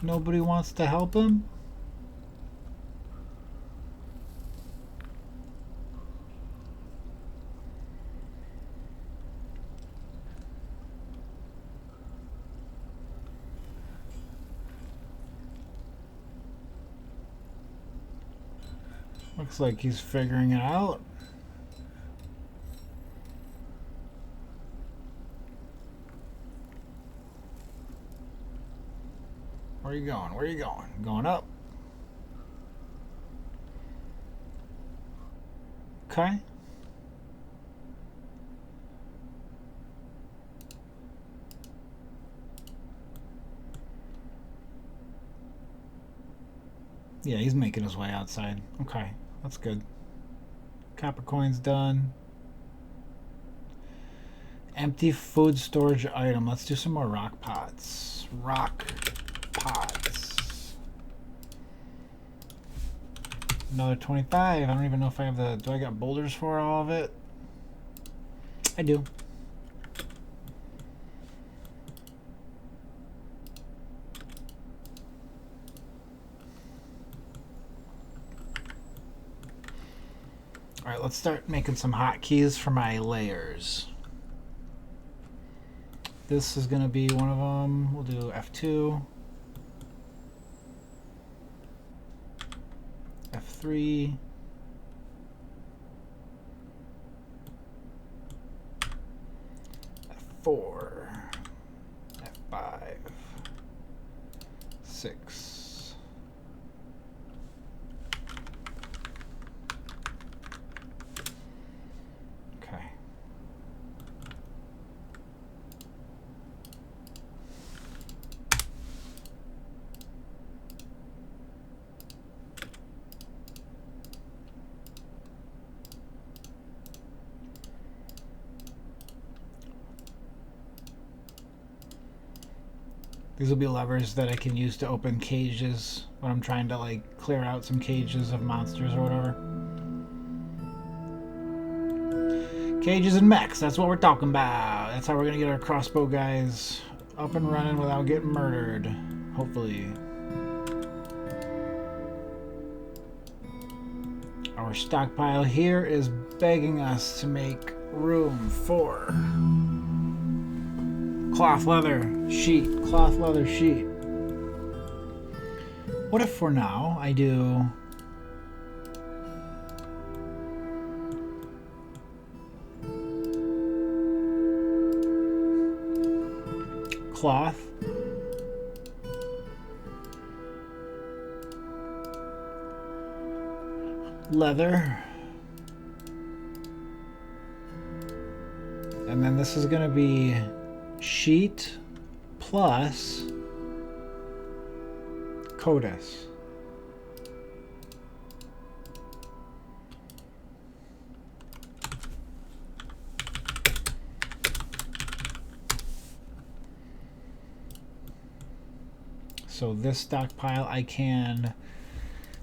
Nobody wants to help him? Looks like he's figuring it out. Where are you going? Where are you going? Going up? Okay. Yeah, he's making his way outside. Okay, that's good. Copper coin's done. Empty food storage item. Let's do some more rock pots. Rock pots. Another 25. I don't even know if I have the... Do I got boulders for all of it? I do. Alright, let's start making some hotkeys for my layers. This is going to be one of them. We'll do F2. F3. F4. F5. 6. These will be levers that I can use to open cages when I'm trying to like clear out some cages of monsters or whatever. Cages and mechs, that's what we're talking about. That's how we're gonna get our crossbow guys up and running without getting murdered, hopefully. Our stockpile here is begging us to make room for cloth leather sheet, cloth leather sheet. What if for now I do cloth, leather, and then this is going to be sheet plus Codis. So this stockpile I can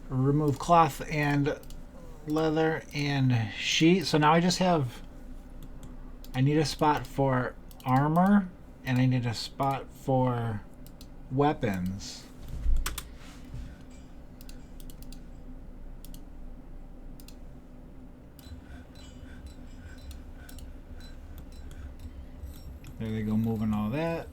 remove cloth and leather and sheet. So now I just have, I need a spot for armor and I need a spot for weapons. There they go, moving all that.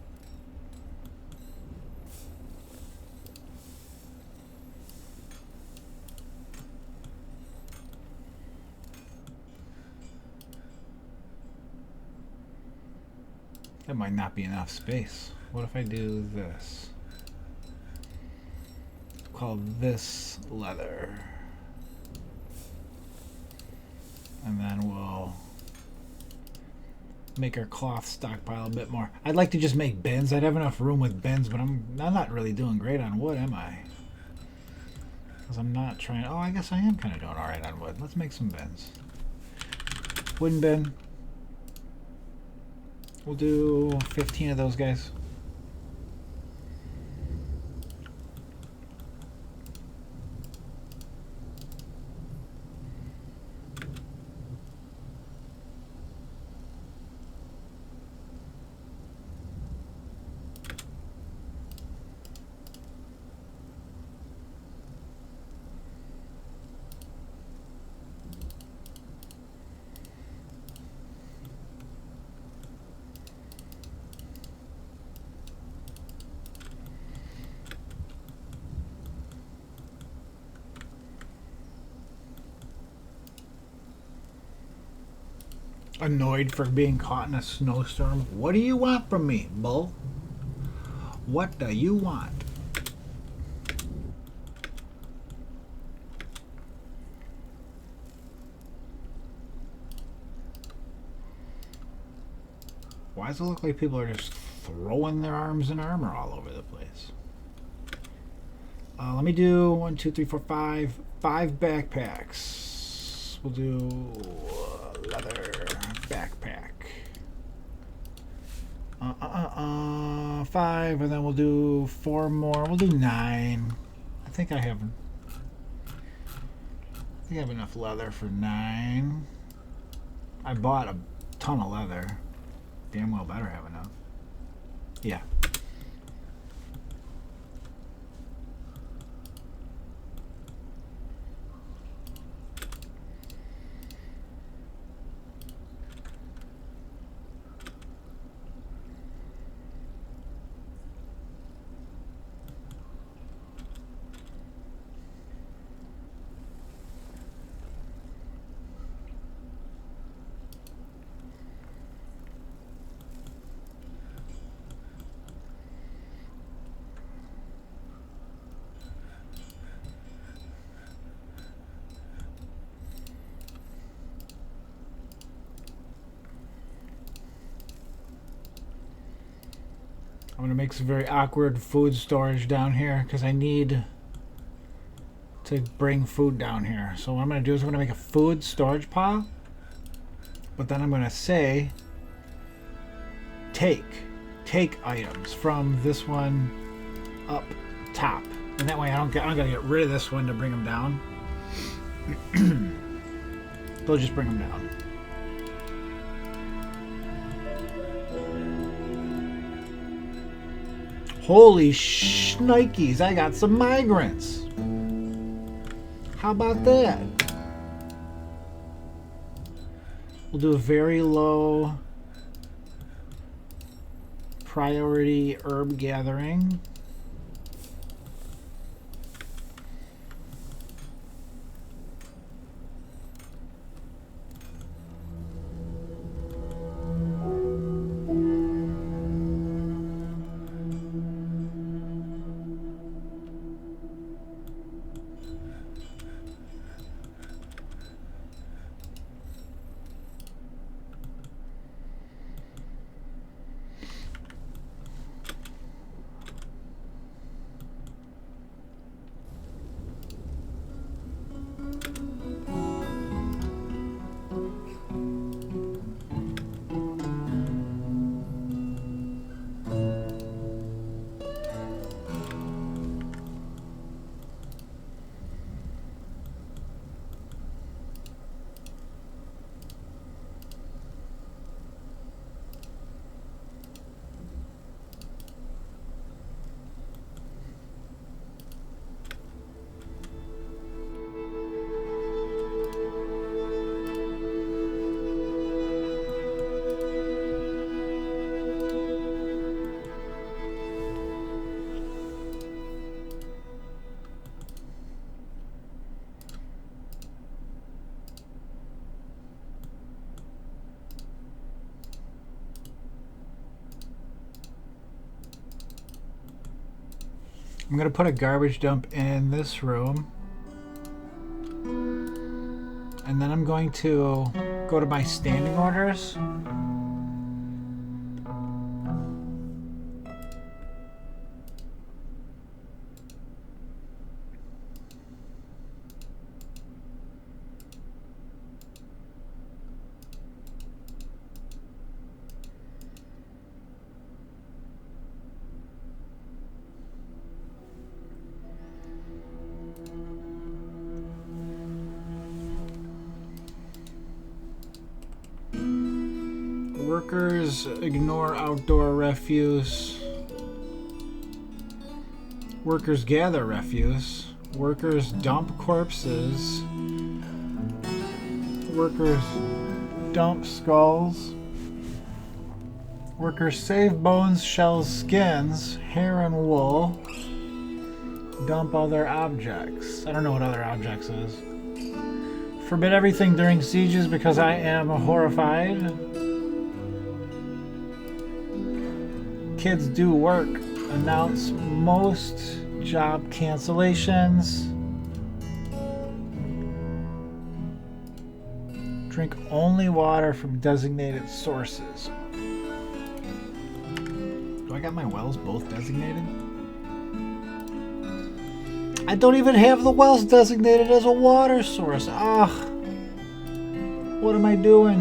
That might not be enough space. What if I do this? Call this leather. And then we'll make our cloth stockpile a bit more. I'd like to just make bins. I'd have enough room with bins, but I'm not really doing great on wood, am I? Because I'm not trying... Oh, I guess I am kind of doing alright on wood. Let's make some bins. Wooden bin. We'll do 15 of those guys. Annoyed for being caught in a snowstorm. What do you want from me, bull? What do you want? Why does it look like people are just throwing their arms and armor all over the place? Let me do 1, 2, 3, 4, 5 backpacks. We'll do leather backpack. 5, and then we'll do 4 more. We'll do 9. I think I have enough leather for 9. I bought a ton of leather. Damn well better have enough. Yeah. I'm going to make some very awkward food storage down here because I need to bring food down here. So what I'm going to do is I'm going to make a food storage pile, but then I'm going to say take items from this one up top, and that way I'm going to get rid of this one to bring them down. They'll just bring them down. Holy shnikes, I got some migrants. How about that? We'll do a very low priority herb gathering. I'm going to put a garbage dump in this room. And then I'm going to go to my standing orders. Workers ignore outdoor refuse. Workers gather refuse. Workers dump corpses. Workers dump skulls. Workers save bones, shells, skins, hair, and wool. Dump other objects. I don't know what other objects is. Forbid everything during sieges because I am horrified. Kids do work. Announce most job cancellations. Drink only water from designated sources. Do I got my wells both designated? I don't even have the wells designated as a water source. Ugh. What am I doing?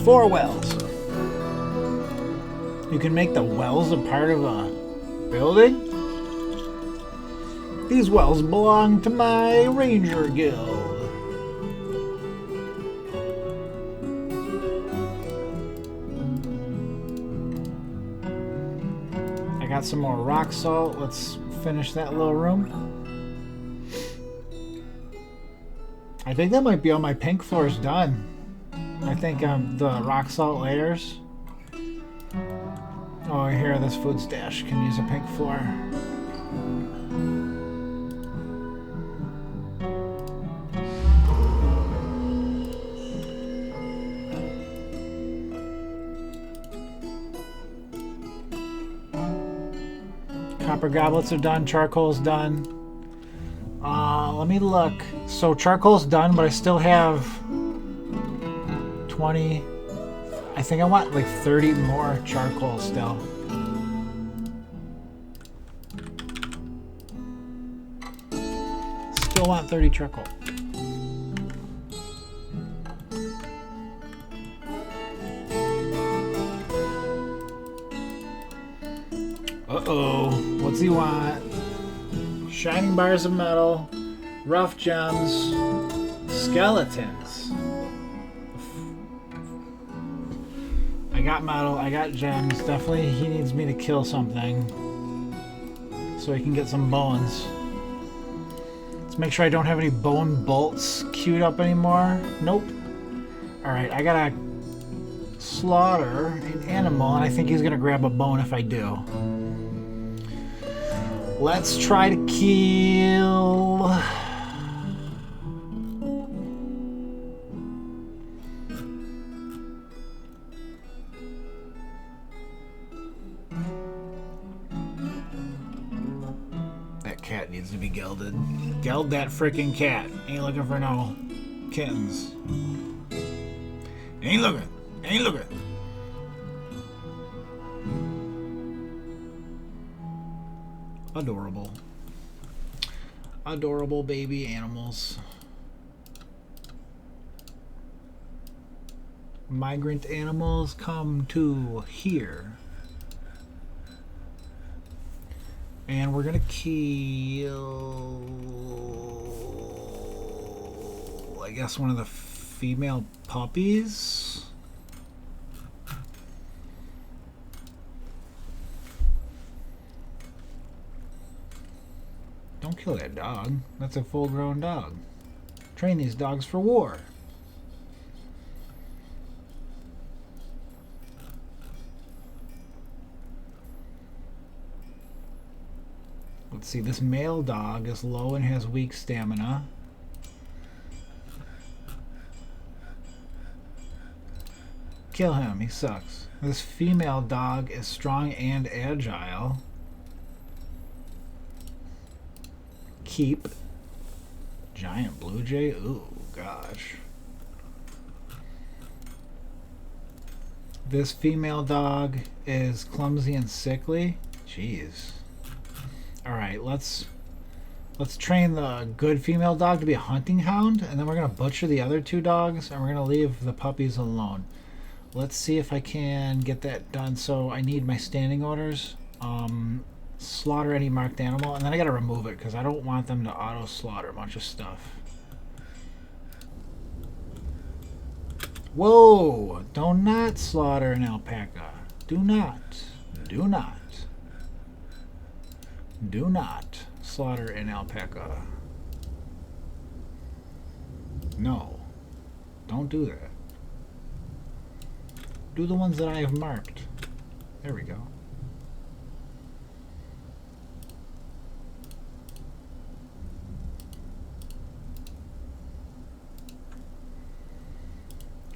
4 wells. You can make the wells a part of a building? These wells belong to my ranger guild. I got some more rock salt. Let's finish that little room. I think that might be all my pink floors done. I think the rock salt layers. Oh, here, this food stash can use a pink floor. Copper goblets are done. Charcoal's done. Let me look. So charcoal's done, but I still have 20. I think I want like 30 more charcoal still. Still want 30 charcoal. Uh-oh. What's he want? Shining bars of metal, rough gems, skeletons. I got metal, I got gems. Definitely he needs me to kill something so he can get some bones. Let's make sure I don't have any bone bolts queued up anymore. Nope. Alright, I gotta slaughter an animal, and I think he's gonna grab a bone if I do. Let's try to kill... That cat needs to be gelded. Geld that freaking cat. Ain't looking for no kittens. Ain't looking. Ain't looking. Adorable. Adorable baby animals. Migrant animals come to here. And we're gonna kill, I guess, one of the female puppies. Don't kill that dog. That's a full-grown dog. Train these dogs for war. Let's see, this male dog is low and has weak stamina. Kill him, he sucks. This female dog is strong and agile. Keep. Giant blue jay? Ooh, gosh. This female dog is clumsy and sickly. Jeez. Alright, let's train the good female dog to be a hunting hound, and then we're going to butcher the other two dogs, and we're going to leave the puppies alone. Let's see if I can get that done. So I need my standing orders. Slaughter any marked animal, and then I got to remove it because I don't want them to auto slaughter a bunch of stuff. Whoa! Do not slaughter an alpaca. Do not. Do not. Do not slaughter an alpaca. No. Don't do that. Do the ones that I have marked. There we go.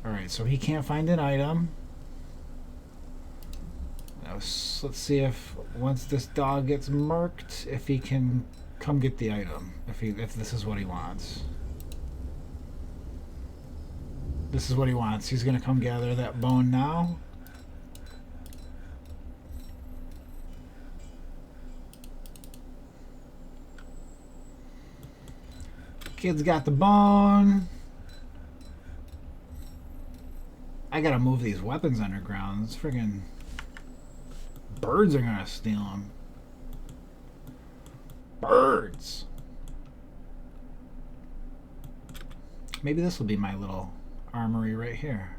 Alright, so he can't find an item. Now, let's see if once this dog gets marked, if he can come get the item. If this is what he wants. This is what he wants. He's going to come gather that bone now. Kid's got the bone. I gotta move these weapons underground. These friggin' birds are gonna steal them. Birds! Maybe this will be my little armory right here.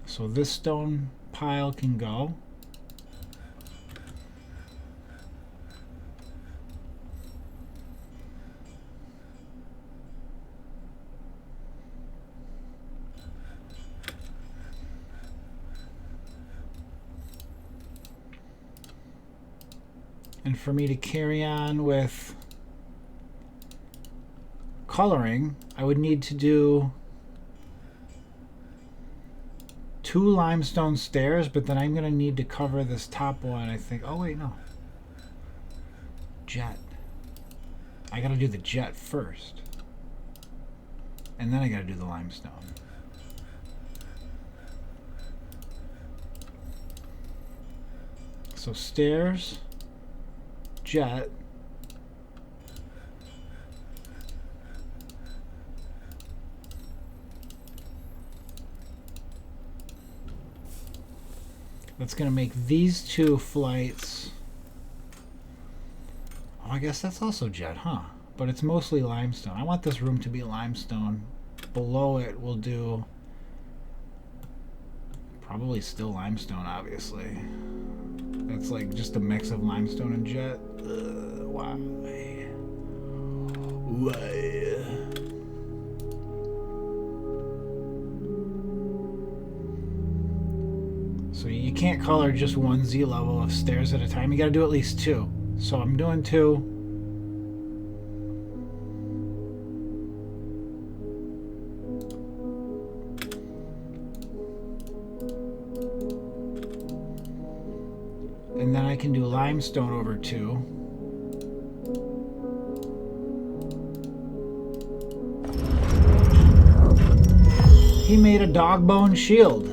So this stone pile can go. And for me to carry on with coloring, I would need to do 2 limestone stairs, but then I'm going to need to cover this top one, I think. Oh, wait, no. Jet. I got to do the jet first. And then I got to do the limestone. So stairs, jet, that's going to make these 2 flights. Oh, I guess that's also jet, huh? But it's mostly limestone. I want this room to be limestone. Below it we'll do probably still limestone, obviously. It's like just a mix of limestone and jet. Why? Why? So you can't color just 1 Z level of stairs at a time. You got to do at least 2. So I'm doing 2. And then I can do limestone over 2. He made a dog bone shield.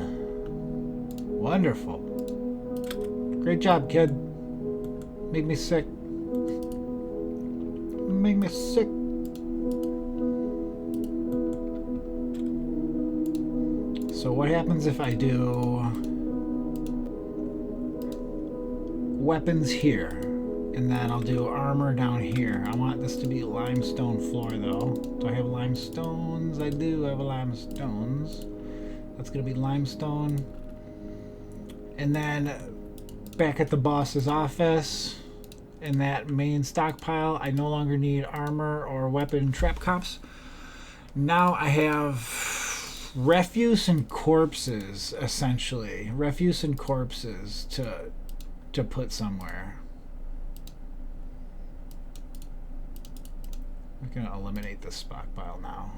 Wonderful. Great job, kid. Make me sick. Make me sick. So what happens if I do weapons here, and then I'll do armor down here? I want this to be limestone floor though. Do I have limestones? I do have limestones. That's gonna be limestone. And then back at the boss's office, in that main stockpile, I no longer need armor or weapon trap cops. Now I have refuse and corpses, essentially. Refuse and corpses to put somewhere. I'm gonna eliminate this stockpile now.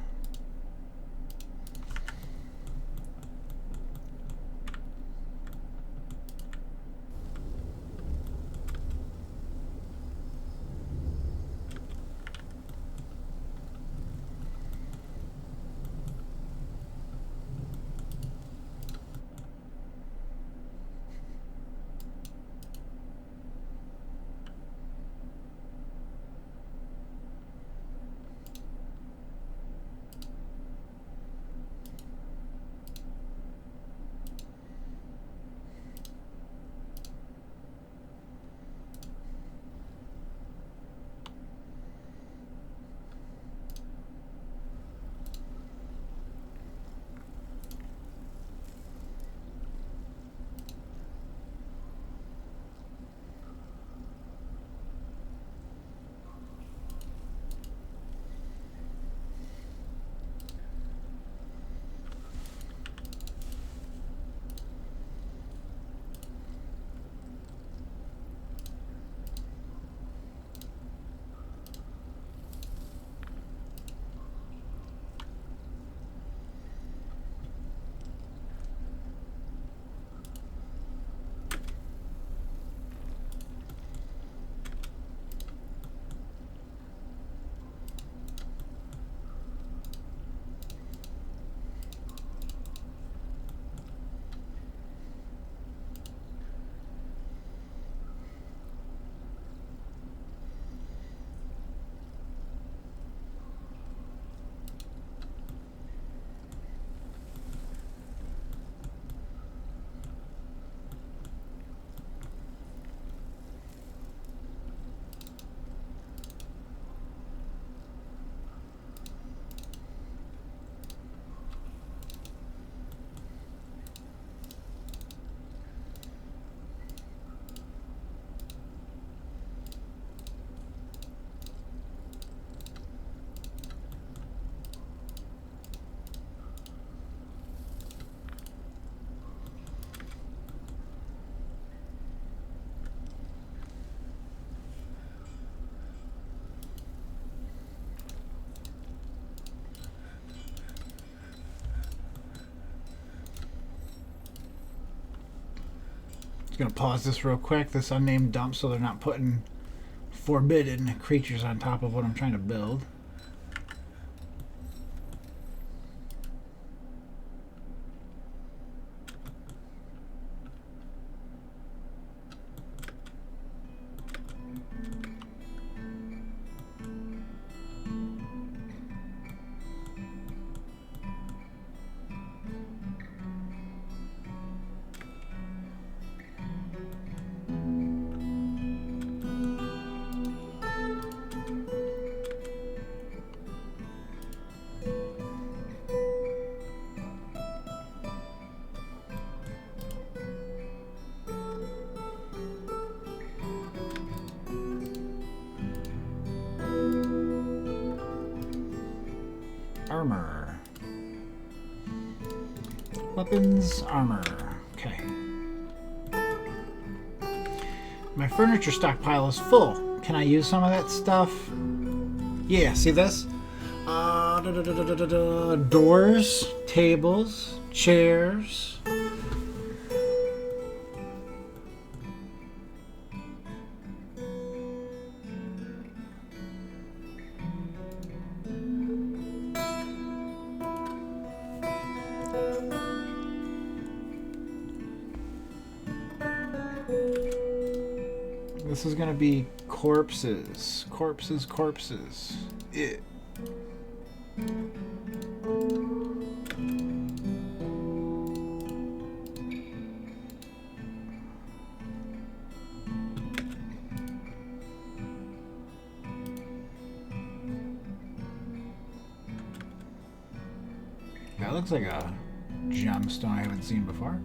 going to pause this real quick, this unnamed dump, so they're not putting forbidden creatures on top of what I'm trying to build. Armor. Weapons, armor. Okay. My furniture stockpile is full. Can I use some of that stuff? Yeah, see this? Doors, tables, chairs. This is gonna be corpses. Corpses, corpses. Yeah. That looks like a gemstone I haven't seen before.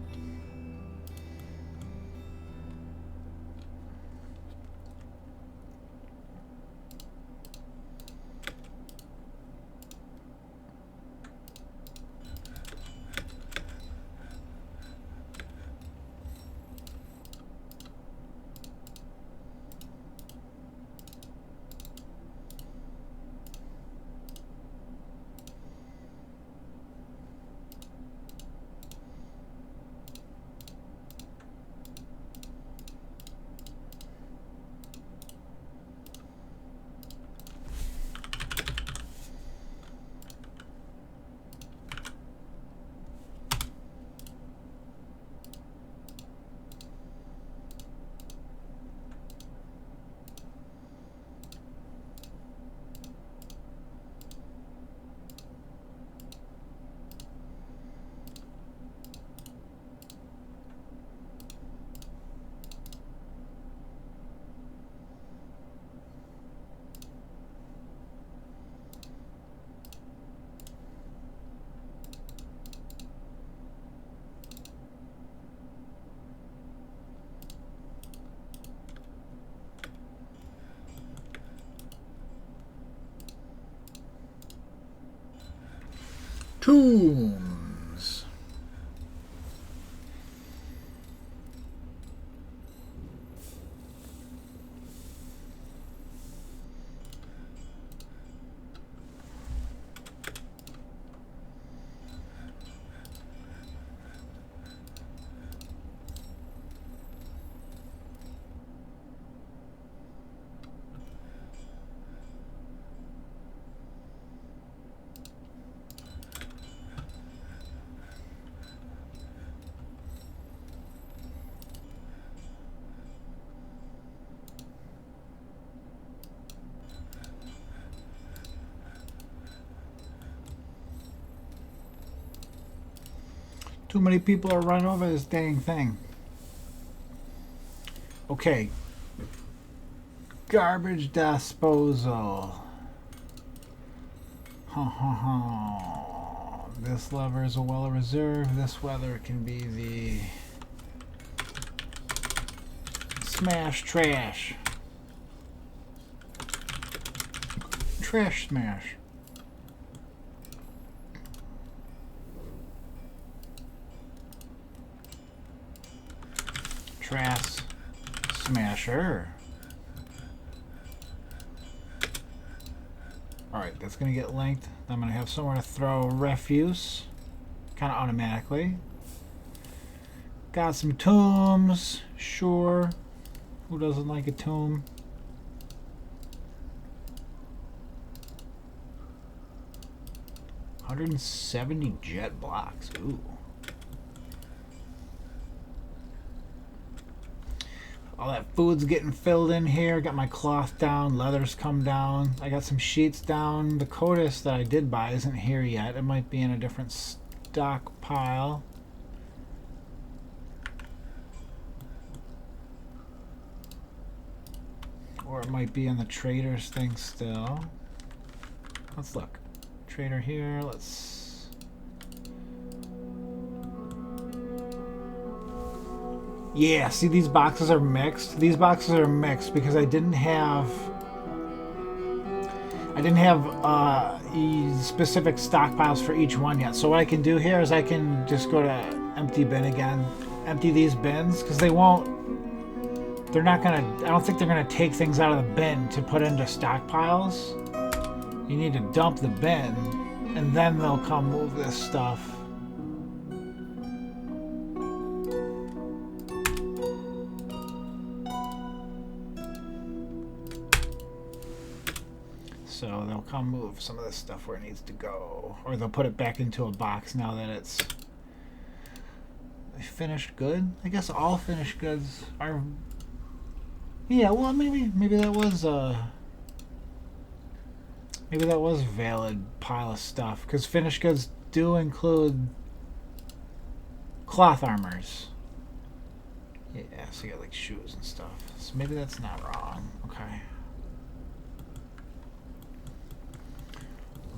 Tombs. Too many people are running over this dang thing. Okay. Garbage disposal. This lever is a well reserve. This weather can be the smash trash. Trash smash. Trash smasher. Alright, that's going to get linked. I'm going to have somewhere to throw refuse. Kind of automatically. Got some tombs. Sure. Who doesn't like a tomb? $170 jet blocks. Ooh. All that food's getting filled in here. Got my cloth down. Leather's come down. I got some sheets down. The Codis that I did buy isn't here yet. It might be in a different stockpile. Or it might be in the trader's thing still. Let's look. Trader here. Let's... Yeah, see, these boxes are mixed. These boxes are mixed because I didn't have specific stockpiles for each one yet. So what I can do here is I can just go to empty bin again, empty these bins, because they're not gonna, I don't think they're gonna take things out of the bin to put into stockpiles. You need to dump the bin and then they'll come move this stuff. So they'll come move some of this stuff where it needs to go. Or they'll put it back into a box now that it's finished good. I guess all finished goods are... Yeah, well, maybe that was a valid pile of stuff. Because finished goods do include cloth armors. Yeah, so you got like shoes and stuff. So maybe that's not wrong. Okay.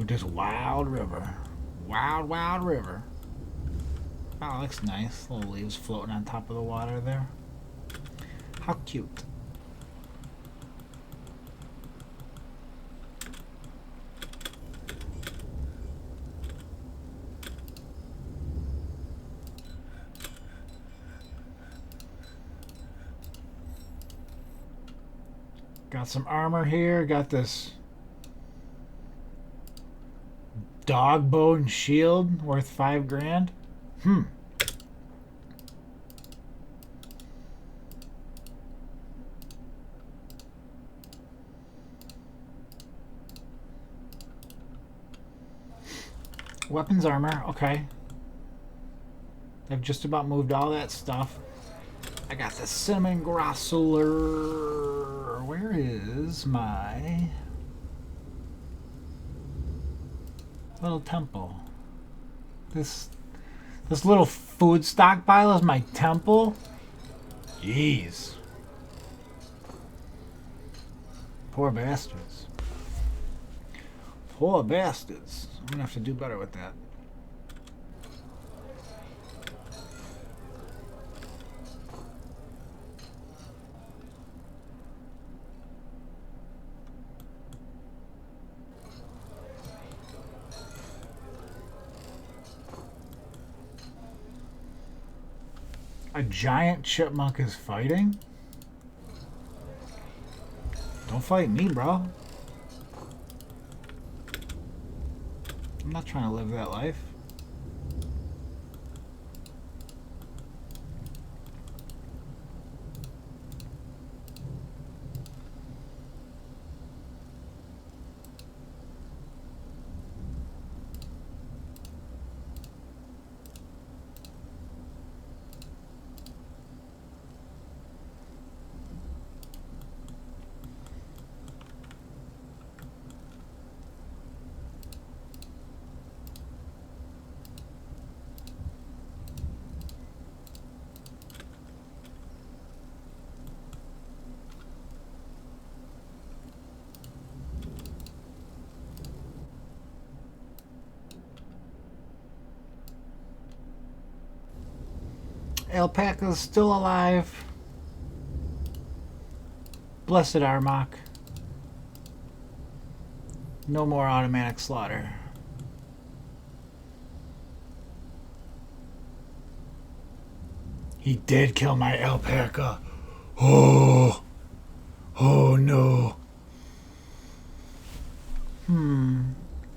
Just Wild River. Wild River. Oh, looks nice. Little leaves floating on top of the water there. How cute. Got some armor here. Got this dog bone shield worth $5,000. Weapons armor, okay. I've just about moved all that stuff. I got the cinnamon grossular. Where is my little temple? This little food stockpile is my temple? Jeez. Poor bastards. Poor bastards. I'm gonna have to do better with that. A giant chipmunk is fighting? Don't fight me, bro. I'm not trying to live that life. Alpaca's still alive. Blessed Armok. No more automatic slaughter. He did kill my alpaca. Oh. Oh no.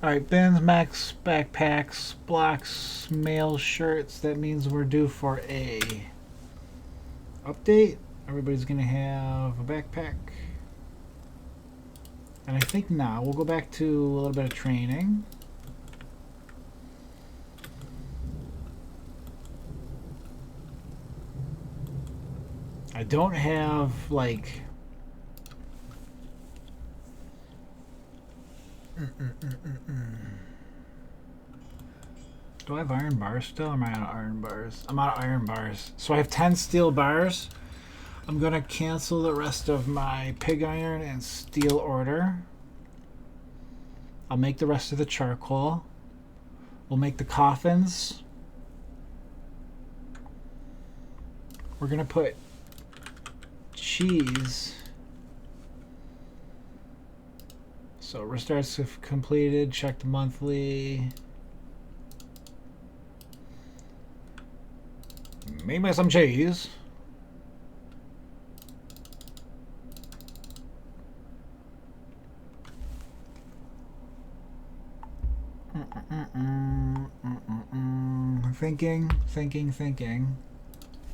Alright, bins, max, backpacks, blocks, mail shirts. That means we're due for a Update. Everybody's gonna have a backpack. And I think now we'll go back to a little bit of training. I don't have like Do I have iron bars still? Or am I out of iron bars? I'm out of iron bars. So I have 10 steel bars. I'm going to cancel the rest of my pig iron and steel order. I'll make the rest of the charcoal. We'll make the coffins. We're going to put cheese. So restarts if completed. Check the monthly. Make me some cheese. Thinking.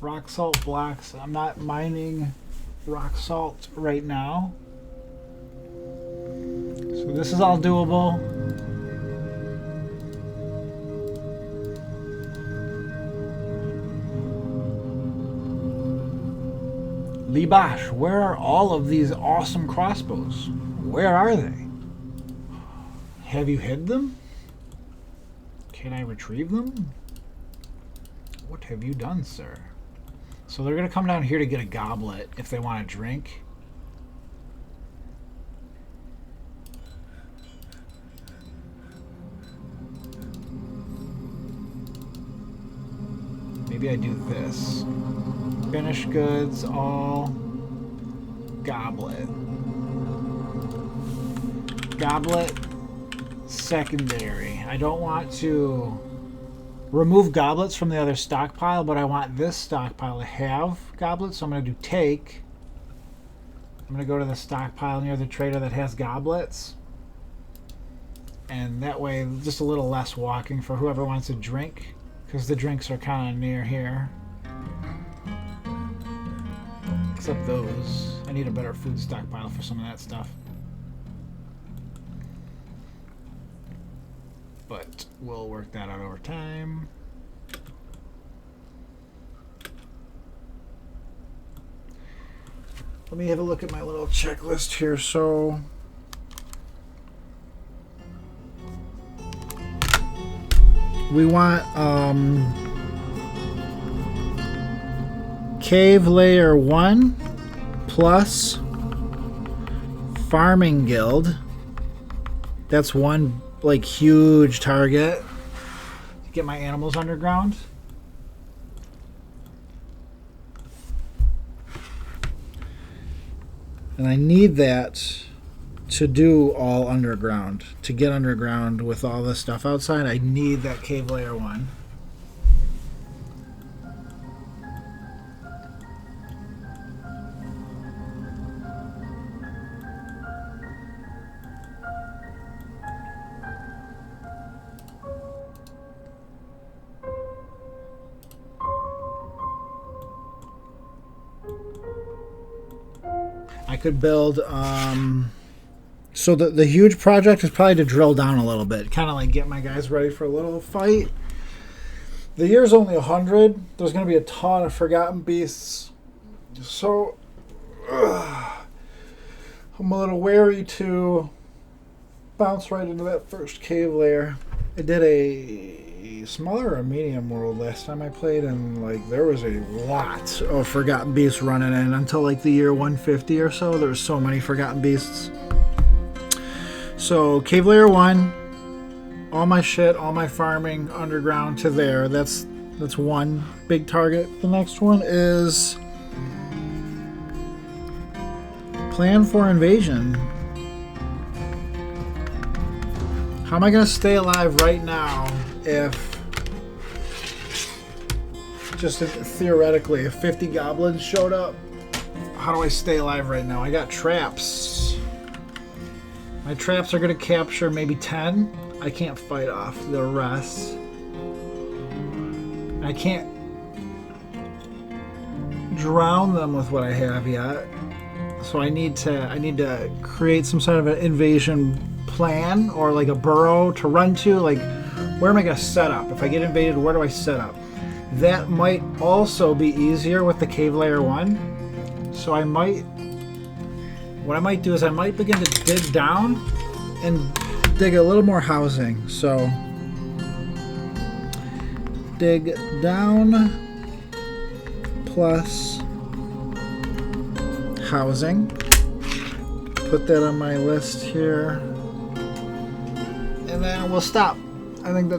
Rock salt blocks. I'm not mining rock salt right now. So this is all doable. Libash, where are all of these awesome crossbows? Where are they? Have you hid them? Can I retrieve them? What have you done, sir? So they're going to come down here to get a goblet if they want to drink. Maybe I do this. Finished goods, all goblet. Goblet, secondary. I don't want to remove goblets from the other stockpile, but I want this stockpile to have goblets, so I'm going to do take. I'm going to go to the stockpile near the trader that has goblets. And that way, just a little less walking for whoever wants a drink, because the drinks are kind of near here. Except those. I need a better food stockpile for some of that stuff. But we'll work that out over time. Let me have a look at my little checklist here. So we want cave layer 1 plus farming guild. That's one like huge target to get my animals underground. And I need that to do all underground. To get underground with all this stuff outside, I need that cave layer 1. I could build so the huge project is probably to drill down a little bit, kind of like get my guys ready for a little fight. The year's only 100. There's going to be a ton of forgotten beasts, so I'm a little wary to bounce right into that first cave layer. I did a smaller or medium world last time I played, and like there was a lot of forgotten beasts running in until like the year 150 or so. There was so many forgotten beasts. So cave layer 1, all my shit, all my farming underground to there. That's one big target. The next one is plan for invasion. How am I going to stay alive right now if, just theoretically, if 50 goblins showed up? How do I stay alive right now? I got traps. My traps are going to capture maybe 10. I can't fight off the rest. I can't drown them with what I have yet. So I need to create some sort of an invasion plan, or like a burrow to run to. Like, where am I going to set up? If I get invaded, where do I set up? That might also be easier with the cave layer 1. So what I might do is I might begin to dig down and dig a little more housing. So dig down plus housing. Put that on my list here. And then we'll stop. I think